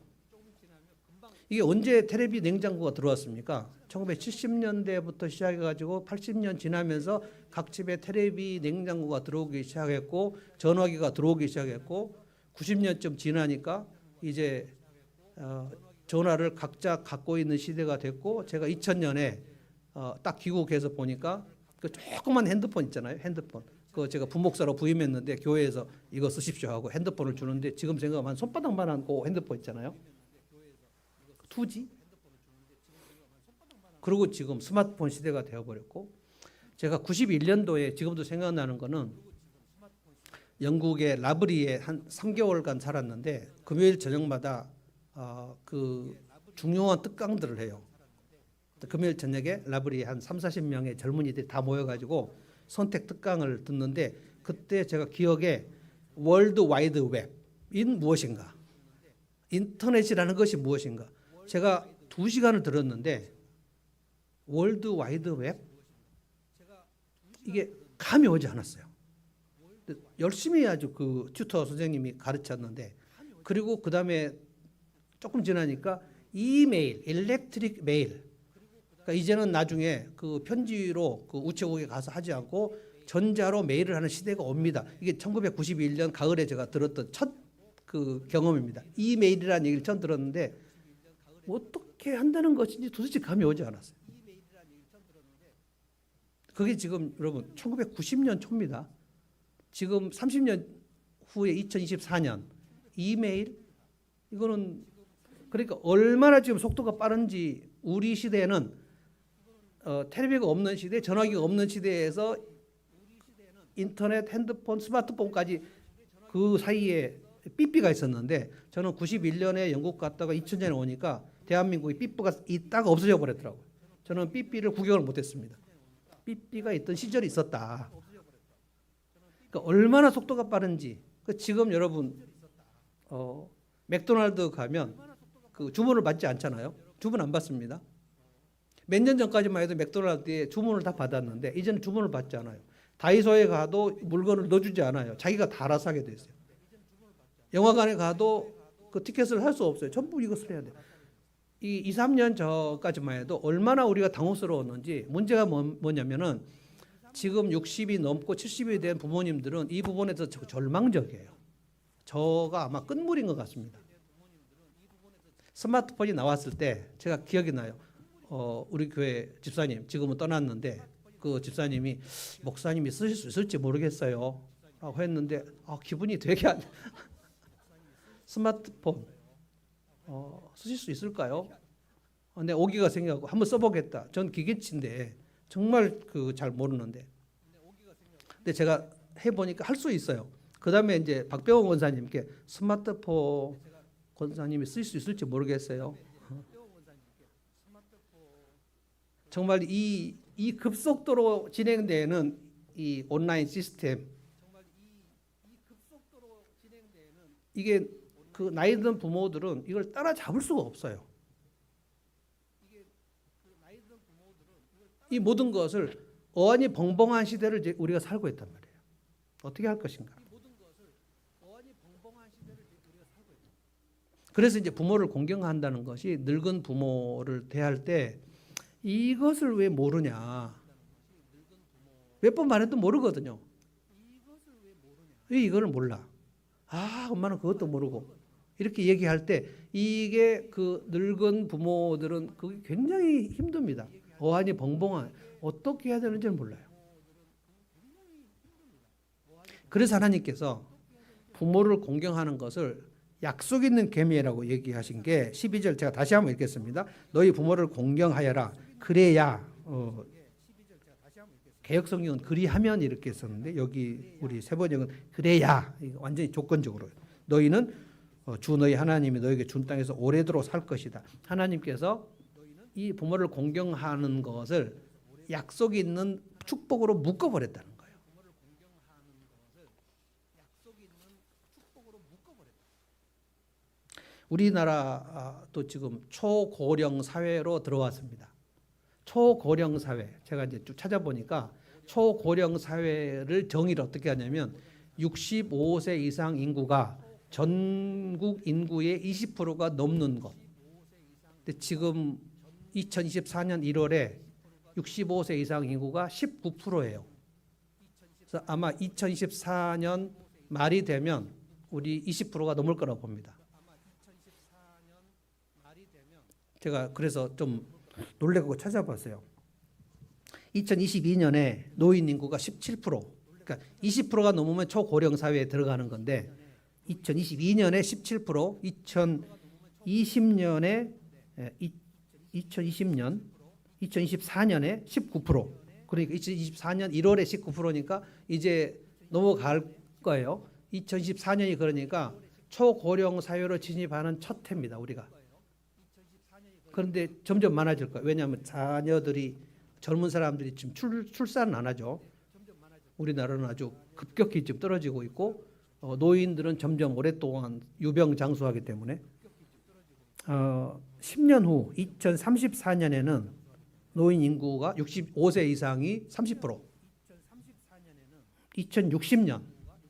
Speaker 1: 이게 언제 테레비 냉장고가 들어왔습니까? 1970년대부터 시작해가지고 80년 지나면서 각 집에 테레비 냉장고가 들어오기 시작했고 전화기가 들어오기 시작했고 90년쯤 지나니까 이제 전화를 각자 갖고 있는 시대가 됐고, 제가 2000년에 딱 귀국해서 보니까 그 조그만 핸드폰 있잖아요. 핸드폰. 그 제가 부목사로 부임했는데 교회에서 이거 쓰십시오 하고 핸드폰을 주는데 지금 생각하면 손바닥만한 그 핸드폰 있잖아요. 2G. 그리고 지금 스마트폰 시대가 되어버렸고, 제가 91년도에 지금도 생각나는 거는 영국의 라브리에 한 3개월간 살았는데 금요일 저녁마다 그 중요한 특강들을 해요. 금요일 저녁에 라브리에 한 30-40명의 젊은이들이 다 모여가지고 선택 특강을 듣는데 그때 제가 기억에 월드 와이드 웹인 무엇인가, 인터넷이라는 것이 무엇인가, 제가 2시간을 들었는데 월드 와이드 웹 이게 감이 오지 않았어요. 열심히 아주 그 튜터 선생님이 가르쳤는데, 그리고 그 다음에 조금 지나니까 이메일, 일렉트릭 메일, 그러니까 이제는 나중에 그 편지로 그 우체국에 가서 하지 않고 전자로 메일을 하는 시대가 옵니다. 이게 1991년 가을에 제가 들었던 첫 그 경험입니다. 이메일이라는 얘기를 처음 들었는데 어떻게 한다는 것인지 도대체 감이 오지 않았어요. 그게 지금 여러분 1990년 초입니다. 지금 30년 후에 2024년 이메일, 이거는 그러니까 얼마나 지금 속도가 빠른지, 우리 시대에는 텔레비가 없는 시대, 전화기가 없는 시대에서 인터넷, 핸드폰, 스마트폰까지 그 사이에 삐삐가 있었는데, 저는 91년에 영국 갔다가 2000년에 오니까 대한민국에 삐삐가 있다가 없어져 버렸더라고요. 저는 삐삐를 구경을 못했습니다. 삐삐가 있던 시절이 있었다. 그러니까 얼마나 속도가 빠른지. 지금 여러분 맥도날드 가면 그 주문을 받지 않잖아요. 주문 안 받습니다. 몇 년 전까지만 해도 맥도날드에 주문을 다 받았는데 이제는 주문을 받지 않아요. 다이소에 가도 물건을 넣어주지 않아요. 자기가 다 알아서 하게 돼 있어요. 영화관에 가도 그 티켓을 할 수 없어요. 전부 이것을 해야 돼요. 이 2, 3년 전까지만 해도 얼마나 우리가 당혹스러웠는지. 문제가 뭐냐면은 지금 60이 넘고 70이 된 부모님들은 이 부분에서 절망적이에요. 저가 아마 끝물인 것 같습니다. 스마트폰이 나왔을 때 제가 기억이 나요. 우리 교회 집사님, 지금은 떠났는데 그 집사님이 목사님이 쓰실 수 있을지 모르겠어요 라고 했는데 기분이 되게 안 스마트폰 쓰실 수 있을까요? 내 오기가 생겨서 한번 써보겠다. 전 기계치인데 정말 그 잘 모르는데. 근데 제가 해보니까 할 수 있어요. 그 다음에 이제 박병원 권사님께 스마트폰 권사님이 쓸 수 있을지 모르겠어요. 정말 이 급속도로 진행되는 이 온라인 시스템, 이게 그 나이 든 부모들은 이걸 따라잡을 수가 없어요. 이 모든 것을 어안이 벙벙한 시대를 이제 우리가 살고 있단 말이에요. 어떻게 할 것인가? 그래서 이제 부모를 공경한다는 것이 늙은 부모를 대할 때 이것을 왜 모르냐? 몇 번 말해도 모르거든요. 왜 이거를 몰라? 아, 엄마는 그것도 모르고. 이렇게 얘기할 때 이게 그 늙은 부모들은 그게 굉장히 힘듭니다. 어안이 벙벙한, 어떻게 해야 되는지는 몰라요. 그래서 하나님께서 부모를 공경하는 것을 약속 있는 계명이라고 얘기하신 게 12절 제가 다시 한번 읽겠습니다. 너희 부모를 공경하여라. 그래야 개역성경은 그리하면 이렇게 썼는데 여기 우리 세번역은 그래야, 완전히 조건적으로 너희는 주 너희 하나님이 너에게 준 땅에서 오래도록 살 것이다. 하나님께서 이 부모를 공경하는 것을 약속 있는 축복으로 묶어버렸다는 거예요. 우리나라도 지금 초고령 사회로 들어왔습니다. 초고령 사회, 제가 이제 쭉 찾아보니까 초고령 사회를 정의를 어떻게 하냐면 65세 이상 인구가 전국 인구의 20%가 넘는 것. 근데 지금 2024년 1월에 65세 이상 인구가 19%예요. 그래서 아마 2024년 말이 되면 우리 20%가 넘을 거라고 봅니다. 제가 그래서 좀 놀래고 찾아봤어요. 2022년에 노인 인구가 17%, 그러니까 20%가 넘으면 초고령 사회에 들어가는 건데 2022년에 17%, 2020년에 2024년에 19%, 그러니까 2024년 1월에 19%니까 이제 넘어갈 거예요. 2024년이 그러니까 초고령 사회로 진입하는 첫 해입니다, 우리가. 그런데 점점 많아질 거예요. 왜냐하면 자녀들이, 젊은 사람들이 지금 출산을 안 하죠. 우리나라는 아주 급격히 지금 떨어지고 있고 노인들은 점점 오랫동안 유병장수하기 때문에 10년 후 2034년에는 노인 인구가 65세 이상이 30%, 2060년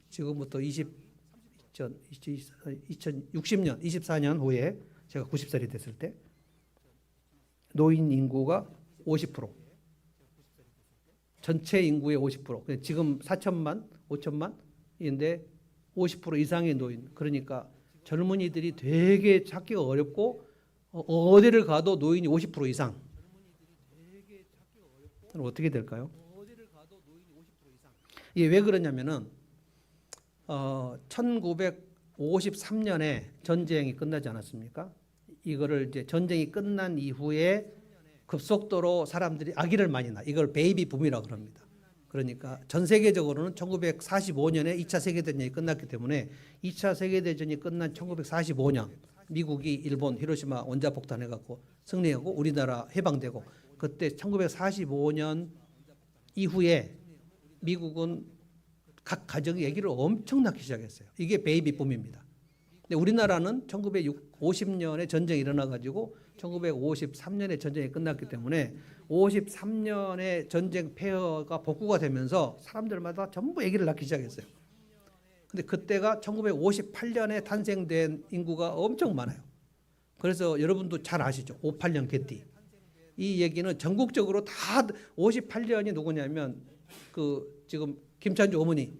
Speaker 1: 지금부터 2060년 24년 후에 제가 90살이 됐을 때 노인 인구가 50%, 전체 인구의 50%. 지금 4천만, 5천만인데 50% 이상의 노인. 그러니까 젊은이들이 되게 찾기가 어렵고 어디를 가도 노인이 50% 이상. 그럼 어떻게 될까요? 이게 왜 그러냐면은 1953년에 전쟁이 끝나지 않았습니까? 이거를 이제 전쟁이 끝난 이후에 급속도로 사람들이 아기를 많이 낳아. 이걸 베이비 붐이라고 그럽니다. 그러니까 전 세계적으로는 1945년에 2차 세계대전이 끝났기 때문에 2차 세계대전이 끝난 1945년 미국이 일본 히로시마 원자폭탄 해갖고 승리하고 우리나라 해방되고 그때 1945년 이후에 미국은 각 가정의 아기를 엄청 낳기 시작했어요. 이게 베이비 붐입니다. 근데 우리나라는 1950년에 전쟁이 일어나가지고 1953년에 전쟁이 끝났기 때문에 53년에 전쟁 폐허가 복구가 되면서 사람들마다 전부 아기를 낳기 시작했어요. 근데 그때가 1958년에 탄생된 인구가 엄청 많아요. 그래서 여러분도 잘 아시죠? 58년 개띠. 이 얘기는 전국적으로 다 58년이 누구냐면 그 지금 김찬주 어머니,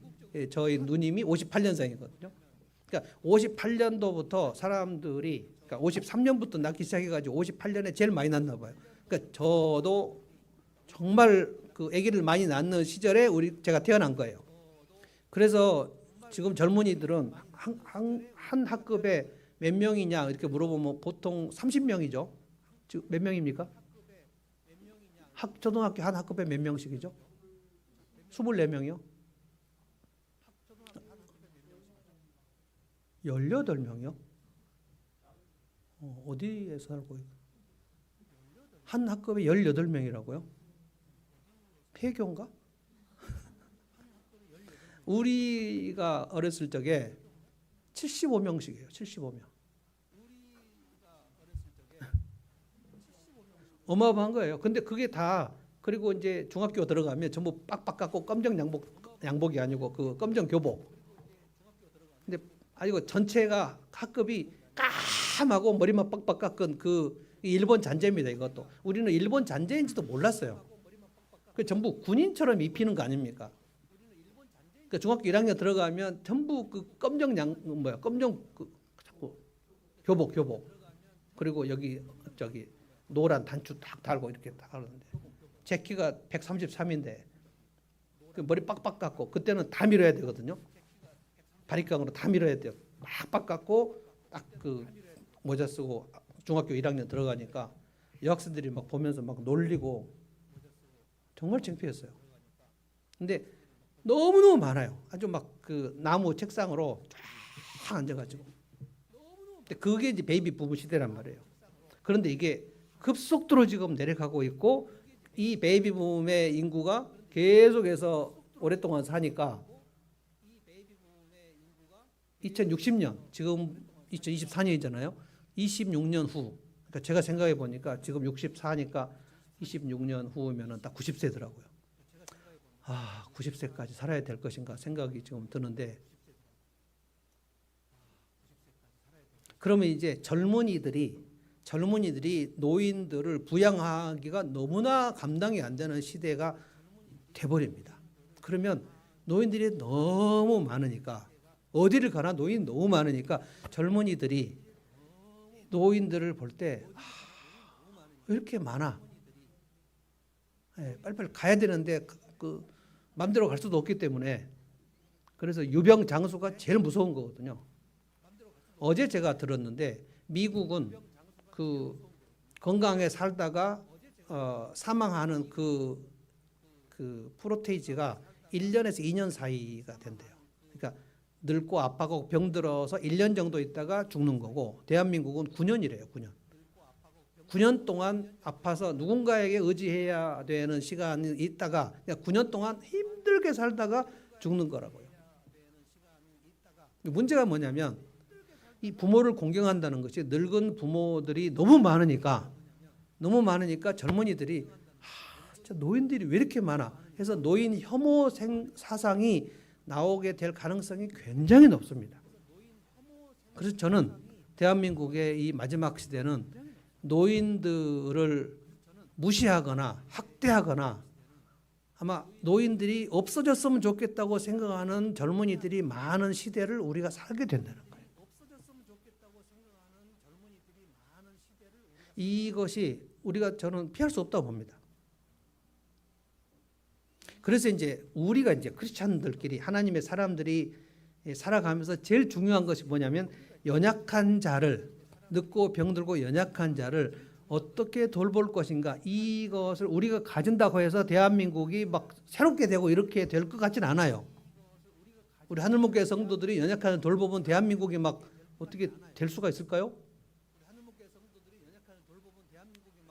Speaker 1: 저희 누님이 58년생이거든요. 그러니까 58년도부터 사람들이, 그러니까 53년부터 낳기 시작해가지고 58년에 제일 많이 낳나 봐요. 그러니까 저도 정말 그 아기를 많이 낳는 시절에 제가 태어난 거예요. 그래서 지금 젊은이들은 한 학급에 몇 명이냐 이렇게 물어보면 보통 30명이죠. 지금 몇 명입니까? 초등학교 한 학급에 몇 명씩이죠? 24명이요? 18명이요? 어디에 살고 있어요? 한 학급에 18명이라고요? 폐교인가? 우리가 어렸을 적에 75명씩이에요. 75명. 어마어마한 거예요. 근데 그게 다 그리고 이제 중학교 들어가면 전부 빡빡 깎고 검정 양복이 아니고 그 검정 교복. 근데 아니고 전체가 학급이 까맣고 머리만 빡빡 깎은 그 일본 잔재입니다. 이것도 우리는 일본 잔재인지도 몰랐어요. 그 전부 군인처럼 입히는 거 아닙니까? 그 중학교 1학년 들어가면 전부 그 검정 검정 자꾸 교복 그리고 여기 저기 노란 단추 딱 달고 이렇게 딱 하는데 제 키가 133인데 그 머리 빡빡 깎고 그때는 다 밀어야 되거든요. 바리깡으로 다 밀어야 돼요. 빡빡 깎고 딱 그 모자 쓰고 중학교 1학년 들어가니까 여학생들이 막 보면서 막 놀리고 정말 창피했어요. 근데 너무너무 많아요. 아주 막 그 나무 책상으로 쫙 앉아가지고. 근데 그게 이제 베이비 부부 시대란 말이에요. 그런데 이게 급속도로 지금 내려가고 있고 이 베이비 붐의 인구가 계속해서 오랫동안 사니까 2060년 지금 2024년이잖아요. 26년 후 그러니까 제가 생각해 보니까 지금 64니까 26년 후면은 딱 90세더라고요. 90세까지 살아야 될 것인가 생각이 지금 드는데 그러면 이제 젊은이들이 노인들을 부양하기가 너무나 감당이 안 되는 시대가 돼버립니다. 그러면 노인들이 너무 많으니까 어디를 가나 노인 너무 많으니까 젊은이들이 노인들을 볼 때 왜 이렇게 많아? 빨리빨리 가야 되는데 그 맘대로 갈 수도 없기 때문에 그래서 유병 장수가 제일 무서운 거거든요. 어제 제가 들었는데 미국은 그 건강하게 살다가 사망하는 그 프로테이지가 1년에서 2년 사이가 된대요. 그러니까 늙고 아파고 병들어서 1년 정도 있다가 죽는 거고 대한민국은 9년이래요. 9년 동안 아파서 누군가에게 의지해야 되는 시간이 있다가 그냥 9년 동안 힘들게 살다가 죽는 거라고요. 문제가 뭐냐면 이 부모를 공경한다는 것이 늙은 부모들이 너무 많으니까 젊은이들이 진짜 노인들이 왜 이렇게 많아 해서 노인 혐오 사상이 나오게 될 가능성이 굉장히 높습니다. 그래서 저는 대한민국의 이 마지막 시대는 노인들을 무시하거나 학대하거나 아마 노인들이 없어졌으면 좋겠다고 생각하는 젊은이들이 많은 시대를 우리가 살게 된다는 거예요. 이것이 저는 피할 수 없다고 봅니다. 그래서 이제 우리가 이제 크리스찬들끼리 하나님의 사람들이 살아가면서 제일 중요한 것이 뭐냐면 연약한 자를 늙고 병들고 연약한 자를 어떻게 돌볼 것인가 이것을 우리가 가진다고 해서 대한민국이 막 새롭게 되고 이렇게 될 것 같지는 않아요. 우리 하늘목교회 성도들이 연약한 자를 돌보면 대한민국이 막 어떻게 될 수가 있을까요?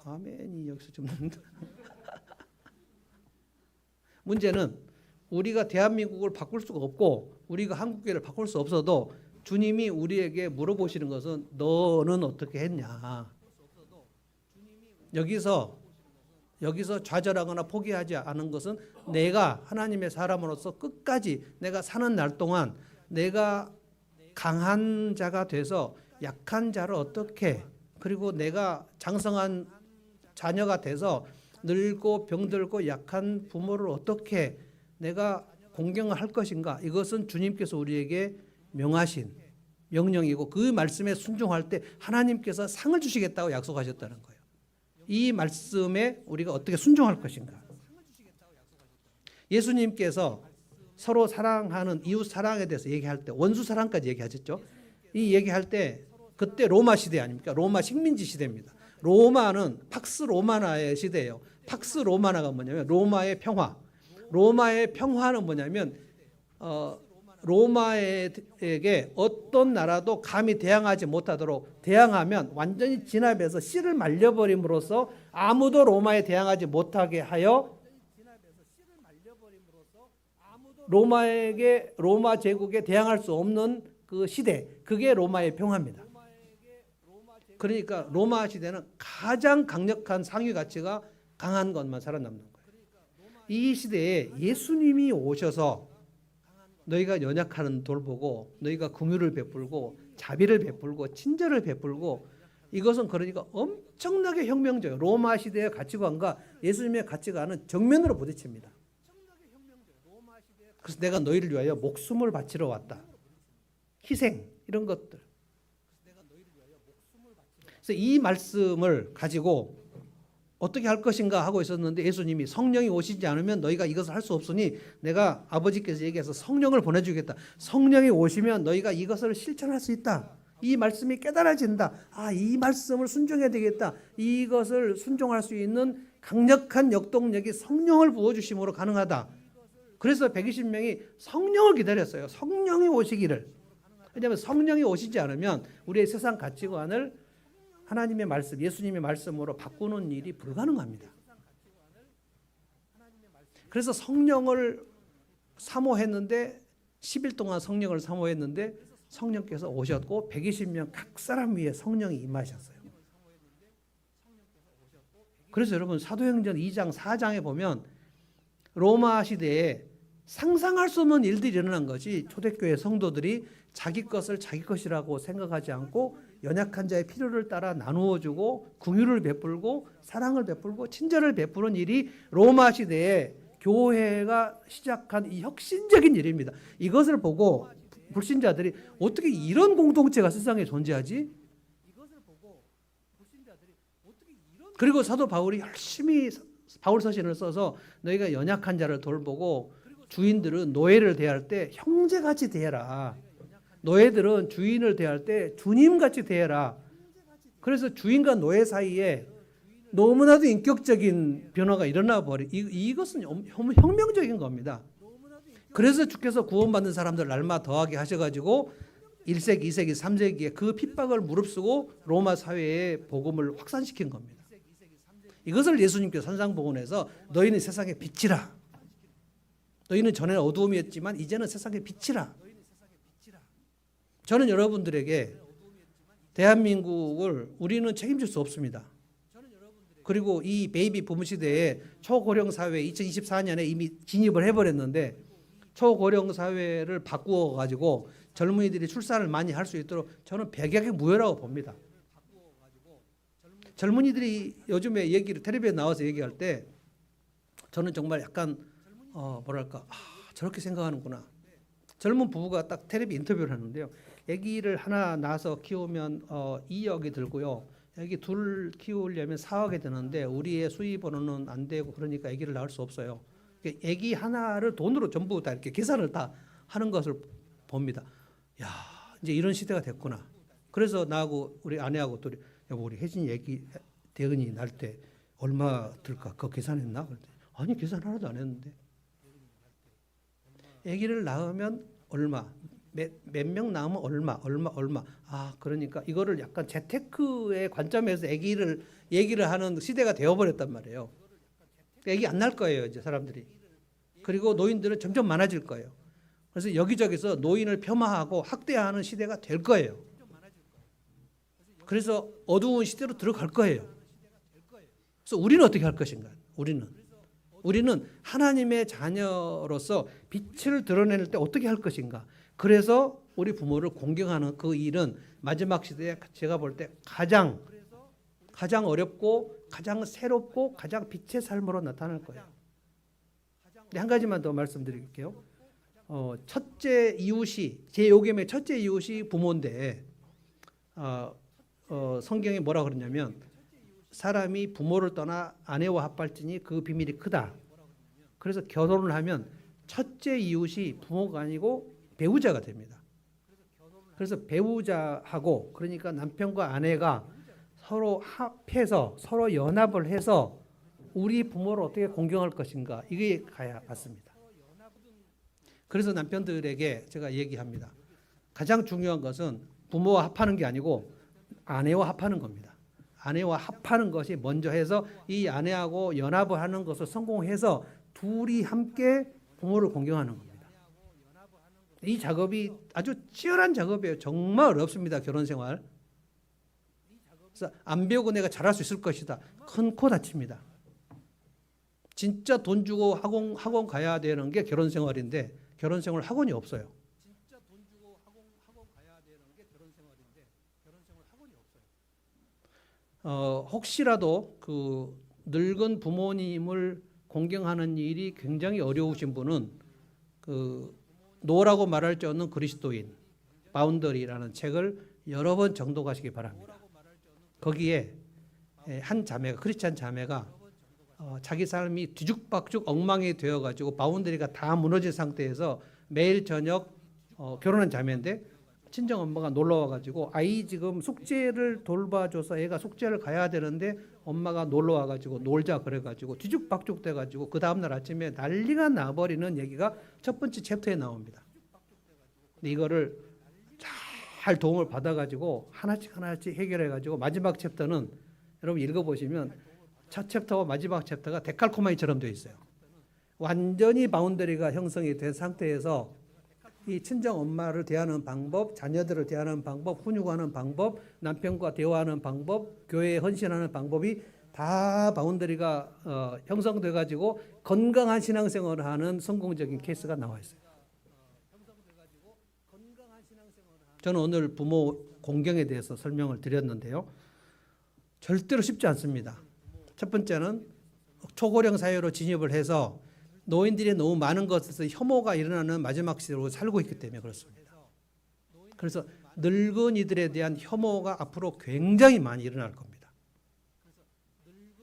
Speaker 1: 아멘이 여기서 좀 문제는 우리가 대한민국을 바꿀 수가 없고 우리가 한국교회를 바꿀 수 없어도 주님이 우리에게 물어보시는 것은 너는 어떻게 했냐. 여기서 좌절하거나 포기하지 않은 것은 내가 하나님의 사람으로서 끝까지 내가 사는 날 동안 내가 강한 자가 돼서 약한 자를 어떻게 그리고 내가 장성한 자녀가 돼서 늙고 병들고 약한 부모를 어떻게 내가 공경을 할 것인가. 이것은 주님께서 우리에게 명하신 명령이고 그 말씀에 순종할 때 하나님께서 상을 주시겠다고 약속하셨다는 거예요. 이 말씀에 우리가 어떻게 순종할 것인가. 예수님께서 서로 사랑하는 이웃 사랑에 대해서 얘기할 때 원수 사랑까지 얘기하셨죠. 이 얘기할 때 그때 로마 시대 아닙니까? 로마 식민지 시대입니다. 로마는 팍스 로마나의 시대예요. 팍스 로마나가 뭐냐면 로마의 평화. 로마의 평화는 뭐냐면 로마에게 어떤 나라도 감히 대항하지 못하도록, 대항하면 완전히 진압해서 씨를 말려버림으로써 아무도 로마에 대항하지 못하게 하여 로마 제국에 대항할 수 없는 그 시대, 그게 로마의 평화입니다. 그러니까 로마 시대는 가장 강력한 상위 가치가 강한 것만 살아남는 거예요. 이 시대에 예수님이 오셔서 너희가 연약한 돌보고, 너희가 긍휼을 베풀고, 자비를 베풀고, 친절을 베풀고, 이것은 그러니까 엄청나게 혁명적이에요. 로마 시대의 가치관과 예수님의 가치관은 정면으로 부딪힙니다. 그래서 내가 너희를 위하여 목숨을 바치러 왔다. 희생, 이런 것들. 그래서 이 말씀을 가지고 어떻게 할 것인가 하고 있었는데, 예수님이 성령이 오시지 않으면 너희가 이것을 할 수 없으니 내가 아버지께서 얘기해서 성령을 보내주겠다. 성령이 오시면 너희가 이것을 실천할 수 있다. 이 말씀이 깨달아진다. 이 말씀을 순종해야 되겠다. 이것을 순종할 수 있는 강력한 역동력이 성령을 부어주심으로 가능하다. 그래서 120명이 성령을 기다렸어요. 성령이 오시기를. 왜냐하면 성령이 오시지 않으면 우리의 세상 가치관을 하나님의 말씀, 예수님의 말씀으로 바꾸는 일이 불가능합니다. 그래서 성령을 사모했는데 10일 동안 성령을 사모했는데 성령께서 오셨고 120명 각 사람 위에 성령이 임하셨어요. 그래서 여러분 사도행전 2장 4장에 보면 로마 시대에 상상할 수 없는 일들이 일어난 것이, 초대교회 성도들이 자기 것을 자기 것이라고 생각하지 않고 연약한 자의 필요를 따라 나누어 주고 긍휼을 베풀고 사랑을 베풀고 친절을 베푸는 일이 로마 시대에 교회가 시작한 이 혁신적인 일입니다. 이것을 보고 불신자들이 어떻게 이런 공동체가 세상에 존재하지? 그리고 사도 바울이 열심히 바울 서신을 써서 너희가 연약한 자를 돌보고, 주인들은 노예를 대할 때 형제같이 대해라. 노예들은 주인을 대할 때 주님같이 대해라. 그래서 주인과 노예 사이에 너무나도 인격적인 변화가 일어나 버리. 이것은 혁명적인 겁니다. 그래서 주께서 구원받는 사람들 날마다 더하게 하셔가지고 1세기, 2세기, 3세기에 그 핍박을 무릅쓰고 로마 사회의 복음을 확산시킨 겁니다. 이것을 예수님께서 산상복음에서 너희는 세상의 빛이라. 너희는 전에는 어두움이었지만 이제는 세상의 빛이라. 저는 여러분들에게 대한민국을 우리는 책임질 수 없습니다. 그리고 이 베이비 부문 시대에 초고령 사회 2024년에 이미 진입을 해버렸는데, 초고령 사회를 바꾸어 가지고 젊은이들이 출산을 많이 할 수 있도록 저는 백약의 무효라고 봅니다. 젊은이들이 요즘에 얘기를 텔레비에 나와서 얘기할 때 저는 정말 약간 저렇게 생각하는구나. 젊은 부부가 딱 텔레비 인터뷰를 하는데요. 아기를 하나 낳아서 키우면 2억이 들고요. 아기 둘 키우려면 4억이 드는데 우리의 수입으로는 안 되고, 그러니까 아기를 낳을 수 없어요. 아기 하나를 돈으로 전부 다 이렇게 계산을 다 하는 것을 봅니다. 야, 이제 이런 시대가 됐구나. 그래서 나하고 우리 아내하고 둘이, 여보 우리 혜진이 아기 대은이 낳을 때 얼마 들까? 그거 계산했나? 그랬더니 아니 계산 하나도 안 했는데. 아기를 낳으면 얼마, 몇 명 낳으면 얼마. 그러니까 이거를 약간 재테크의 관점에서 아기를 얘기를 하는 시대가 되어버렸단 말이에요. 아기 안 낳을 거예요, 이제 사람들이. 그리고 노인들은 점점 많아질 거예요. 그래서 여기저기서 노인을 폄하하고 학대하는 시대가 될 거예요. 그래서 어두운 시대로 들어갈 거예요. 그래서 우리는 어떻게 할 것인가? 우리는 하나님의 자녀로서 빛을 드러낼 때 어떻게 할 것인가? 그래서 우리 부모를 공경하는 그 일은 마지막 시대에 제가 볼 때 가장 어렵고 가장 새롭고 가장 빛의 삶으로 나타날 거예요. 한 가지만 더 말씀드릴게요. 첫째 이웃이, 제 요금의 첫째 이웃이 부모인데 성경에 뭐라 그러냐면 사람이 부모를 떠나 아내와 합할지니 그 비밀이 크다. 그래서 결혼을 하면 첫째 이웃이 부모가 아니고 배우자가 됩니다. 그래서 배우자하고 그러니까 남편과 아내가 서로 합해서 서로 연합을 해서 우리 부모를 어떻게 공경할 것인가 이게 가야 맞습니다. 그래서 남편들에게 제가 얘기합니다. 가장 중요한 것은 부모와 합하는 게 아니고 아내와 합하는 겁니다. 아내와 합하는 것이 먼저 해서 이 아내하고 연합을 하는 것을 성공해서 둘이 함께 부모를 공경하는 겁니다. 이 작업이 아주 치열한 작업이에요. 정말 어렵습니다. 결혼 생활. 그래서 안 배우고 내가 잘할 수 있을 것이다. 큰 코 다칩니다. 진짜 돈 주고 학원 가야 되는 게 결혼 생활인데 결혼 생활 학원이 없어요. 혹시라도 그 늙은 부모님을 공경하는 일이 굉장히 어려우신 분은 그 노라고 말할 줄 없는 그리스도인 바운더리라는 책을 여러 번 정독하시기 바랍니다. 거기에 한 자매가 크리스찬 자매가 자기 삶이 뒤죽박죽 엉망이 되어가지고 바운더리가 다 무너진 상태에서 매일 저녁 결혼한 자매인데 친정 엄마가 놀러 와가지고 아이 지금 숙제를 돌봐줘서 애가 숙제를 가야 되는데 엄마가 놀러 와가지고 놀자 그래가지고 뒤죽박죽 돼가지고 그 다음날 아침에 난리가 나버리는 얘기가 첫 번째 챕터에 나옵니다. 근데 이거를 잘 도움을 받아가지고 하나씩 해결해가지고 마지막 챕터는 여러분 읽어보시면 첫 챕터와 마지막 챕터가 데칼코마니처럼 되어 있어요. 완전히 바운더리가 형성이 된 상태에서 이 친정 엄마를 대하는 방법, 자녀들을 대하는 방법, 훈육하는 방법, 남편과 대화하는 방법, 교회에 헌신하는 방법이 다 바운더리가 형성돼 가지고 건강한 신앙생활을 하는 성공적인 케이스가 나와 있어요. 저는 오늘 부모 공경에 대해서 설명을 드렸는데요. 절대로 쉽지 않습니다. 첫 번째는 초고령 사회로 진입을 해서 노인들이 너무 많은 것에서 혐오가 일어나는 마지막 시대로 살고 있기 때문에 그렇습니다. 그래서 늙은이들에 대한 혐오가 앞으로 굉장히 많이 일어날 겁니다.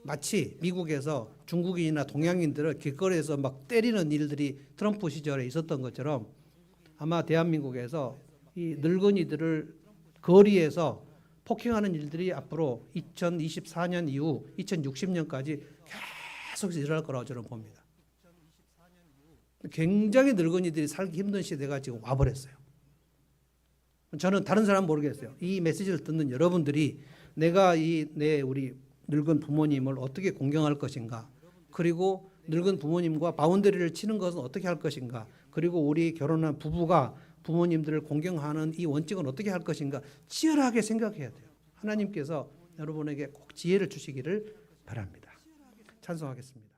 Speaker 1: 마치 미국에서 중국인이나 동양인들을 길거리에서 막 때리는 일들이 트럼프 시절에 있었던 것처럼 아마 대한민국에서 이 늙은이들을 거리에서 폭행하는 일들이 앞으로 2024년 이후 2060년까지 계속 일어날 거라고 저는 봅니다. 굉장히 늙은이들이 살기 힘든 시대가 지금 와버렸어요. 저는 다른 사람 모르겠어요. 이 메시지를 듣는 여러분들이 내가 우리 늙은 부모님을 어떻게 공경할 것인가, 그리고 늙은 부모님과 바운더리를 치는 것은 어떻게 할 것인가, 그리고 우리 결혼한 부부가 부모님들을 공경하는 이 원칙은 어떻게 할 것인가 치열하게 생각해야 돼요. 하나님께서 여러분에게 꼭 지혜를 주시기를 바랍니다. 찬송하겠습니다.